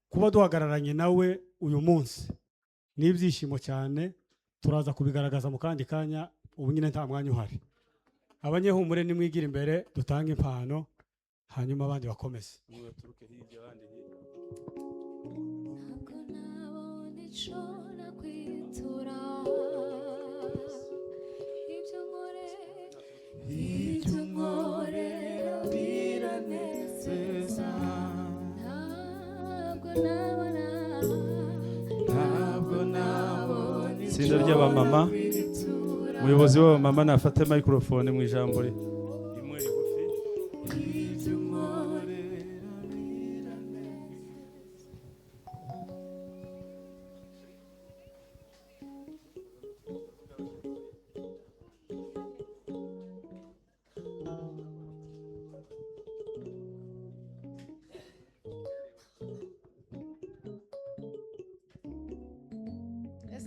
Kuba duhagararanye nawe uyu munsi ni ibyishimo cyane, turaza kubigaragaza mu kandi kanya. Ubu nyine nta mwanya uhari. Abanyehumure nimwigira imbere dutanga impano, hanyuma abandi bakomeze. Itsinda ry'abamama, umuyobozi w'abamama nafate microphone mu ijambo rimwe rigufi.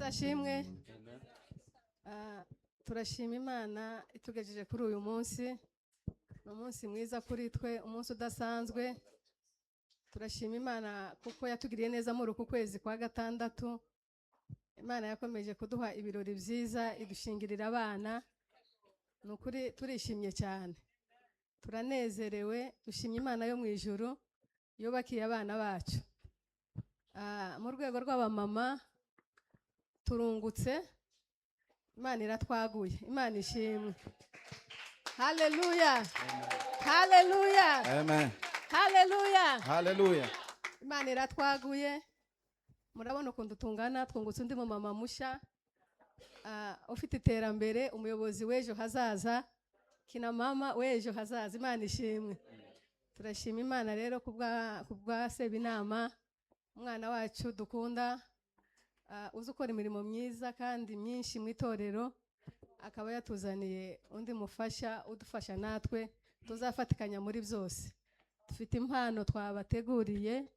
Ashimwe. Turashima Imana itugejeje kuri uyu munsi. Ni umunsi mwiza kuri twe, umunsi udasanzwe. Turashima Imana kuko yatugiriye neza muri uku kwezi kwa gatandatu. Imana yakomeje kuduha ibirori byiza, idushingirira abana. Ni ukuri turishimye cyane, turanezerewe. Dushimye Imana yo mu ijuru yubakiye abana bacu. Mu rwego rw'abamama turungutse, Imana iratwaguye. Imana ishimwe. Haleluya, haleluya, Amen. haleluya, Haleluya. Imana iratwaguye. Murabona ukuntu tungana, twungutse undi mama mushya, ufite iterambere, umuyobozi w'ejo hazaza, kina mama w'ejo hazaza. Imana ishimwe. Turashima Imana rero kubwa Sebinama, umwana wacu dukunda, uzi ukora imirimo myiza kandi myinshi mu itorero, akaba yatuzaniye undi mufasha udufasha natwe tuzafatikanya muri byose. Dufite impano twabateguriye,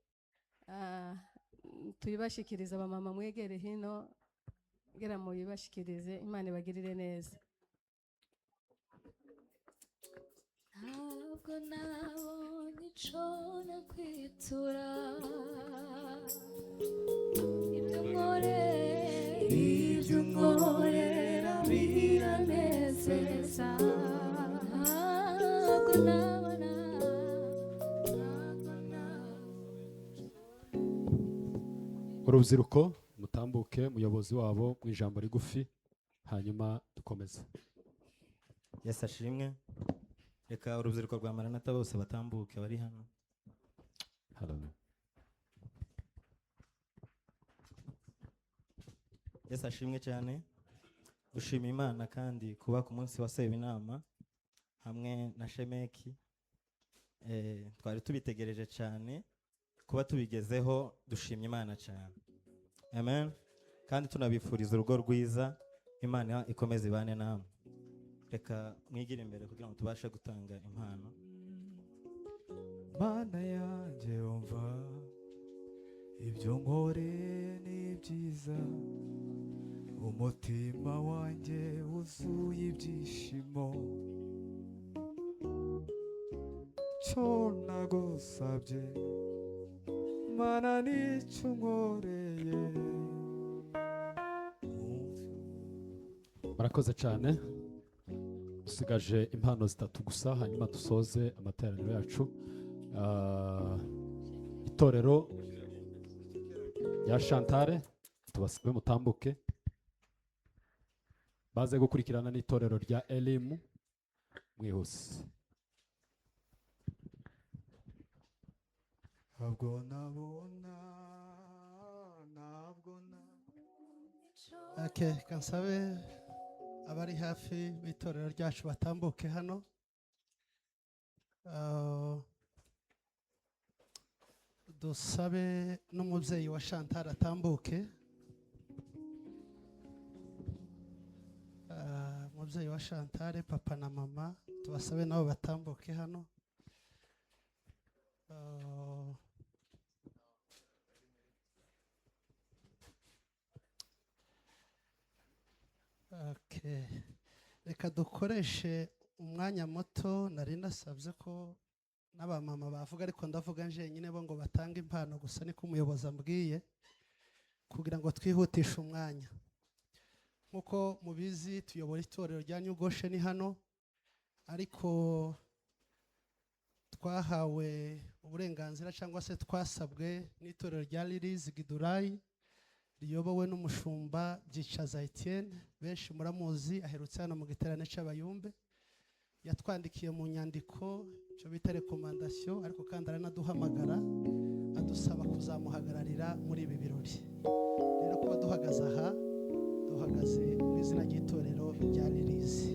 tuyibashikiriza abamama, mwegere hino kugira ngo muyibashikirize. Imana ibagirire neza. Ntabwo nabonye ico nakwitura, ibyo nkorera biranezeza. Ntabwo nabona urubyiruko mutambuke umuyobozi wabo mu ijambo rigufi, hanyuma dukomeze. Yesu ashimwe. Reka urubyiruko rwa Maranatha bose batambuke bari hano. Hallelujah. Yesu ashimwe cyane. Dushima Imana kandi kuba ku munsi wa Sebinama hamwe na Shemeki. Twari tubitegereje cyane kuba tubigezeho, dushimye Imana cyane. Amen. Kandi tunabifuriza urugo rwiza, Imana ikomeze ibane namwe. Reka mwigire imbere kugira ngo tubashe gutanga impano. Mana yanjye umva, ibyo nkore ni byiza, umutima wanjye wuzuye ibyishimo. Cyo nagusabye Mana nicyo nkoreye. Murakoze cyane. Dusigaje impano zitatu gusa, hanyuma dusoze amateraniro yacu. Itorero ya Chantal tubasibe mutambuke, baze gukurikirana n'itorero rya Elimu mwihuse. Okay, kansabe abari hafi b'itorero ryacu batambuke hano. Dusabe n'umubyeyi wa Chantal atambuke. Umubyeyi wa Chantal, papa na mama, tubasabe nabo batambuke hano. Okay. Reka dukoreshe umwanya muto, nari nasabye ko n'abamama bavuga, ariko ndavuga njyenyine bo ngo batange impano gusa, niko umuyobozi ambwiye, kugira ngo twihutishe umwanya. Nkuko mubizi tuyobora itorero rya New Goshen hano, ariko twahawe uburenganzira cyangwa se twasabwe n'itorero rya Lilies Gidurayi riyobowe n'umushumba Byicaza Etienne, benshi muramuzi, aherutse hano mu giterane cy'abayumbe. Yatwandikiye mu nyandiko cyo bita recommandation, ariko kandi aranaduhamagara adusaba kuzamuhagararira muri ibi birori. Rero kuba duhagaze aha, duhagaze mu izina ry'itorero rya Lilies.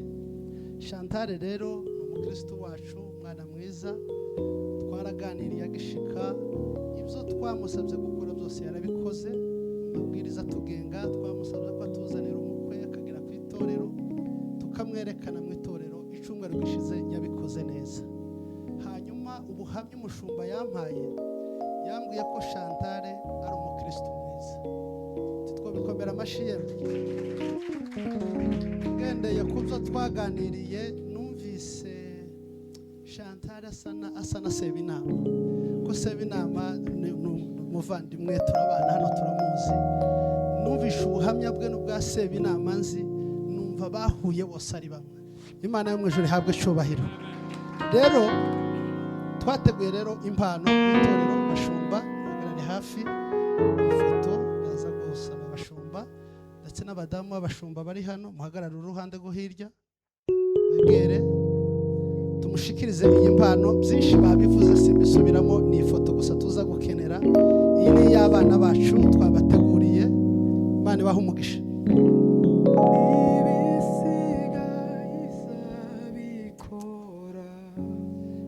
Chantal rero ni umukristo wacu, umwana mwiza, twaraganiriye agishika, ibyo twamusabye gukora byose yarabikoze. Amabwiriza tugenga twamusabye ko atuzanira umukwe akagera ku itorero, tukamwerekana mu itorero. Icumweru gishize yabikoze neza. Hanyuma ubuhamya umushumba yampaye, yambwiye ko Chantal ari umukristo mwiza. Titwobikomera amashiyero. Tugendeye ku byo twaganiriye, numvise Chantal asa na Sebinama, ko Sebinama ni umuvandimwe, turabana hano turamuzi. Numvishe ubuhamya bwe n'ubwa Sebinama nzi, numva bahuye bose ari bamwe. Imana yo mu ijuru ihabwe icyubahiro. Rero twateguye rero impano y'itorero Bashumba, bagarane hafi ifoto, yaza gusaba abashumba ndetse n'abadamu b'abashumba bari hano, muhagarare uruhande rwo hirya, mwegere tumushikirize iyi mpano. Byinshi babivuze simbisubiramo, ni ifoto gusa tuza gukenera. Iyi ni y'abana bacu twabateguriye. Imana ibahe umugisha.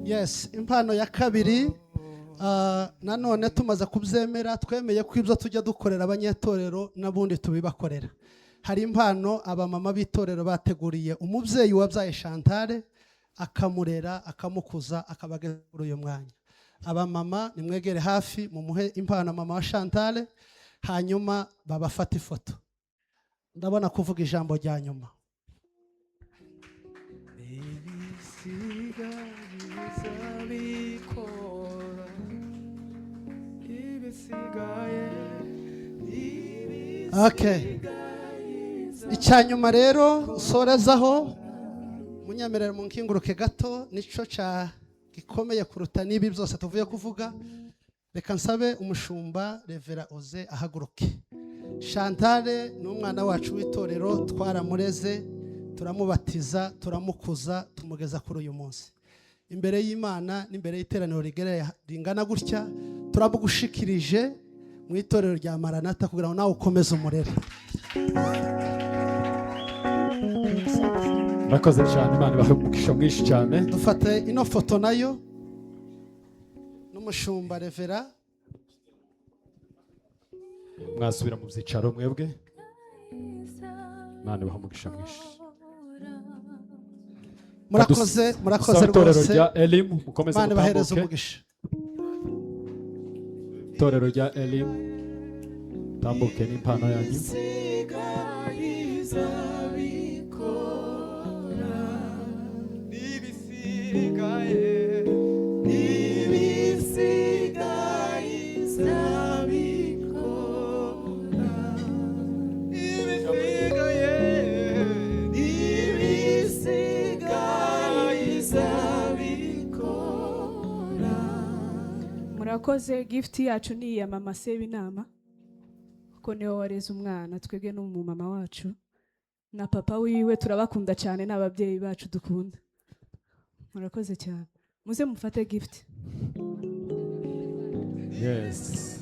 Yes, impano ya kabiri, nanone tumaze kubyemera, twemeye ko ibyo tujya dukorera abanyetorero n'abundi tubibakorera. Hari impano abamama b'itorero bateguriye umubyeyi wabyaye Chantal, akamurera akamukuza akaba ageze kuri uyu mwanya. Abamama nimwegere hafi mumuhe impano mama wa Chantal, hanyuma babafata ifoto. Ndabona kuvuga ijambo rya nyuma. Okay. Icyanyuma rero usorezaho munyamerera mu nkinguruke gato nico ca gikomeye kuruta nibi byose tuvuye kuvuga. Reka nsabe umushumba Revera Oze ahaguruke. Chantal ni umwana wacu w'itorero, twaramureze, turamubatiza, turamukuza, tumugeza kuri uyu munsi. Imbere y'Imana n'imbere y'iteraniro ringana gutya turabugushikirije mu itorero rya Maranatha kugira ngo nawe ukomeze umurere. Murakoze cyane, Imana ibahe umugisha mwinshi cyane. Dufate ino foto nayo n'umushumba Revera. Mwasubira mu byicaro mwebwe. Imana ibahe umugisha mwinshi. Murakoze itorero rwose. rya Elim mukomeze Imana ibahereze mutambuke. umugisha. Itorero rya Elim tambuke n'impano yanyu. Murakoze. Gift yacu ni iya mama Sebinama kuko niwe wareze umwana, twebwe n'umumama wacu na papa wiwe turabakunda cyane, n'ababyeyi bacu dukunda. Murakoze cyane, muze mufate gift. Yes.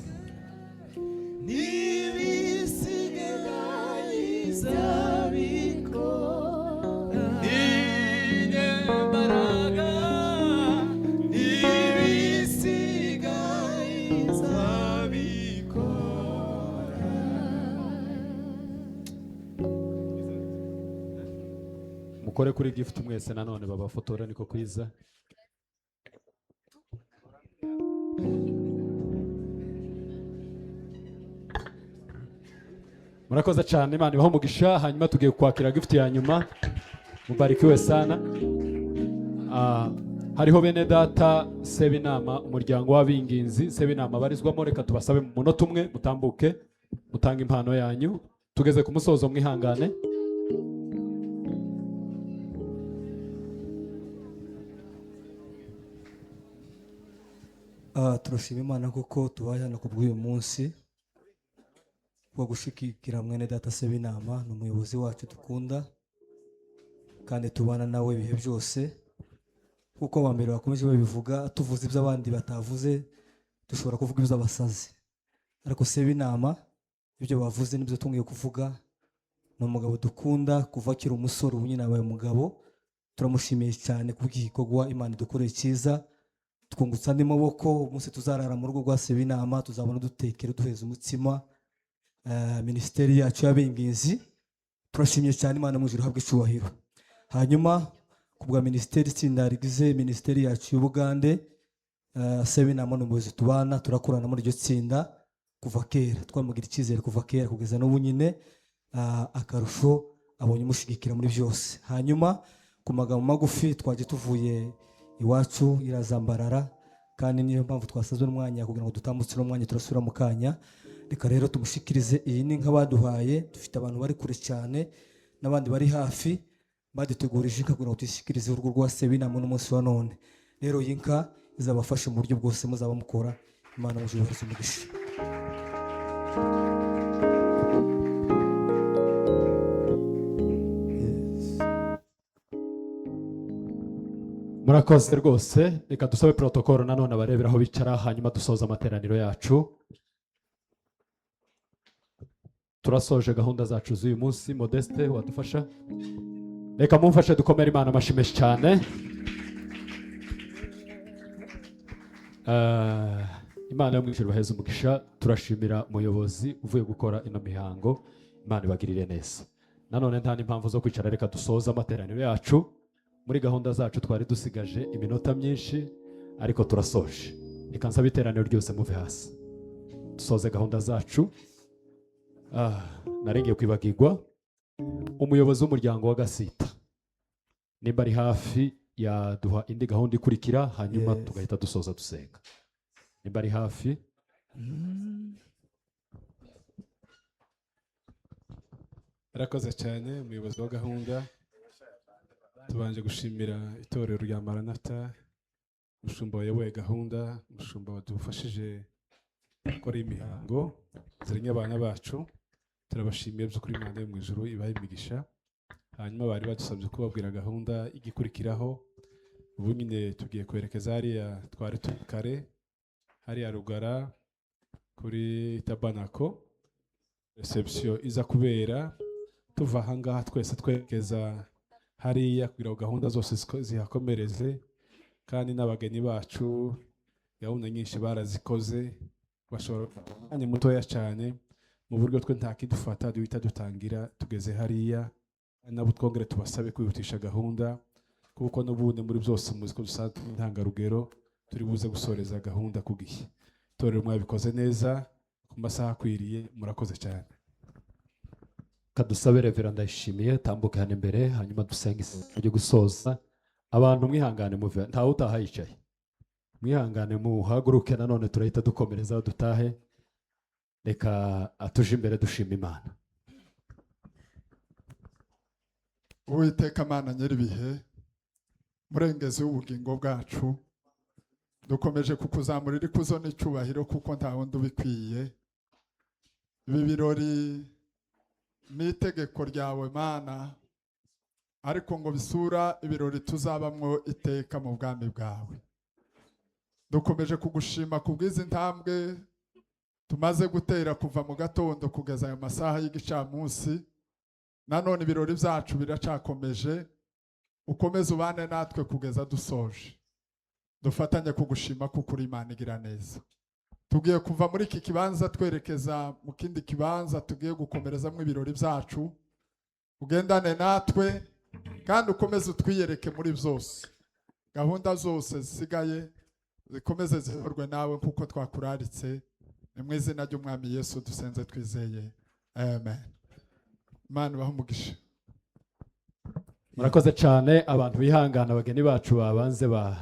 Mukore kuri gift mwese nanone babafotora niko kwiza. Murakoze cyane, Imana ibahe umugisha. Hanyuma tugiye kwakira gift ya nyuma. Mubarikiwe sana. Hariho bene data Sebinama, umuryango w'abinginzi Sebinama barizwamo. Reka tubasabe mu munota umwe mutambuke mutanga impano yanyu. Tugeze ku musozo, mwihangane. Turashima Imana kuko tubaye hano ku bw'uyu munsi wo gushikira mwene data Sebinama. Ni umuyobozi wacu dukunda kandi tubana nawe ibihe byose, kuko ba mbere bakomeje babivuga, tuvuze ibyo abandi batavuze dushobora kuvuga ibyo abasazi, ariko Sebinama ibyo bavuze nibyo tungiye kuvuga. Ni umugabo dukunda kuva akiri umusore, ubu nyine abaye umugabo. Turamushimiye cyane kubw'igikorwa Imana idukoreye cyiza, twungutsa andi maboko. Umunsi tuzarara mu rugo rwa Sebinama tuzabona dutekera duheza umutsima. Minisiteri yacu y'abinginzi turashimye cyane, Imana mu ijuru habwe icyubahiro. Hanyuma kubwa minisiteri itsinda rigize minisiteri yacu y'Ubugande, Sebinama ni umuyobozi tubana, turakorana muri iryo tsinda kuva kera, twamugira icyizere kuva kera kugeza n'ubu nyine. Akarusho abonye umushyigikira muri byose. Hanyuma ku magambo magufi, twaje tuvuye iwacu irazambarara, kandi niyo mpamvu twasazwe n'umwanya kugira ngo dutambutse n'umwanya turasubira mu kanya. Reka rero tumushikirize iyi ni nk'abaduhaye. Dufite abantu bari kure cyane n'abandi bari hafi badutegurije inka kugira ngo tuyishyikirize urugo rwa Sebinama n'umunsi wa none. Rero iyi nka izabafasha mu buryo bwose muzaba mukora. Imana mujye ibahe umugisha. Murakoze rwose. Reka dusabe protocol nanone abarebera aho bicara, hanyuma dusoza amateraniro yacu. Turasoje gahunda zacu z'uyu munsi. Modeste wadufasha, reka mumfashe dukomere Imana amashyi menshi cyane. Imana yo mu ijuru baheze umugisha. Turashimira umuyobozi uvuye gukora ino mihango. Imana ibagirire neza. Nanone nta n'impamvu zo kwicara, reka dusoza amateraniro yacu muri gahunda zacu twari dusigaje iminota myinshi ariko turasoje. Reka nsaba iteraniro ryose muve hasi dusoze gahunda zacu. Narengeye kwibagirwa umuyobozi w'umuryango wa Gasita, nimba ari hafi yaduha indi gahunda ikurikira, hanyuma tugahita dusoza dusenga. Nimba ari hafi. Arakoze cyane umuyobozi wa gahunda. Tubanje gushimira itorero rya Maranatha, umushumba wayoboye gahunda, umushumba wadufashije gukora imihango zirenya abana bacu. Turabashimiye by'ukuri Imana yo mu ijuru ibahe imigisha. Hanyuma bari badusabye kubabwira gahunda igikurikiraho. Ubu nyine tugiye kwerekeza hariya twari turi kare, hariya Rugara kuri Tabanako. Reception iza kubera, tuva ahangaha twese twerekeza hariya kugira ngo gahunda zose zihakomereze, kandi n'abageni bacu gahunda nyinshi barazikoze, bashobora umwanya mutoya cyane mu buryo twe nta kidufata duhita dutangira tugeze hariya. Nabo twongere tubasabe kwihutisha gahunda, kuko n'ubundi muri byose muzi ko dusanzwe intangarugero turi buze gusoreza gahunda ku gihe. Itorero mwabikoze neza ku masaha akwiriye, murakoze cyane. Kadusabe Reverend Ndayishimiye tambuke hano imbere, hanyuma dusenge isengesho ryo gusoza. Abantu mwihangane muve, ntawe utaha yicaye, mwihangane muhaguruke, nanone turahita dukomereza dutahe. Reka atuje imbere dushima Imana. Uwiteka Mana nyiribihe, murengezi w'ubugingo bwacu, dukomeje kukuzamurira ikuzo n'icyubahiro kuko nta wundi ubikwiye. Ibi birori ni itegeko ryawe Mana, ariko ngo bisura ibirori tuzabamwo iteka mu bwami bwawe. Dukomeje kugushima kubw'izi ntambwe tumaze gutera kuva mu gatondo kugeza ayo masaha y'igicamunsi. Nanone ibirori byacu biracakomeje, ukomeze ubane natwe kugeza dusoje. Dufatanye kugushima kuko uri Imana igira neza. Tugiye kuva muri iki kibanza twerekeza mu kindi kibanza tugiye gukomerezamo ibirori byacu. Ugendane natwe kandi ukomeze utwiyereke muri byose. Gahunda zose zisigaye zikomeze zikorwe nawe kuko twakuraritse. Ni mu izina ry'Umwami Yesu dusenze twizeye. Amen. Imana ibahe umugisha. Murakoze cyane abantu bihangana, abageni bacu babanze ba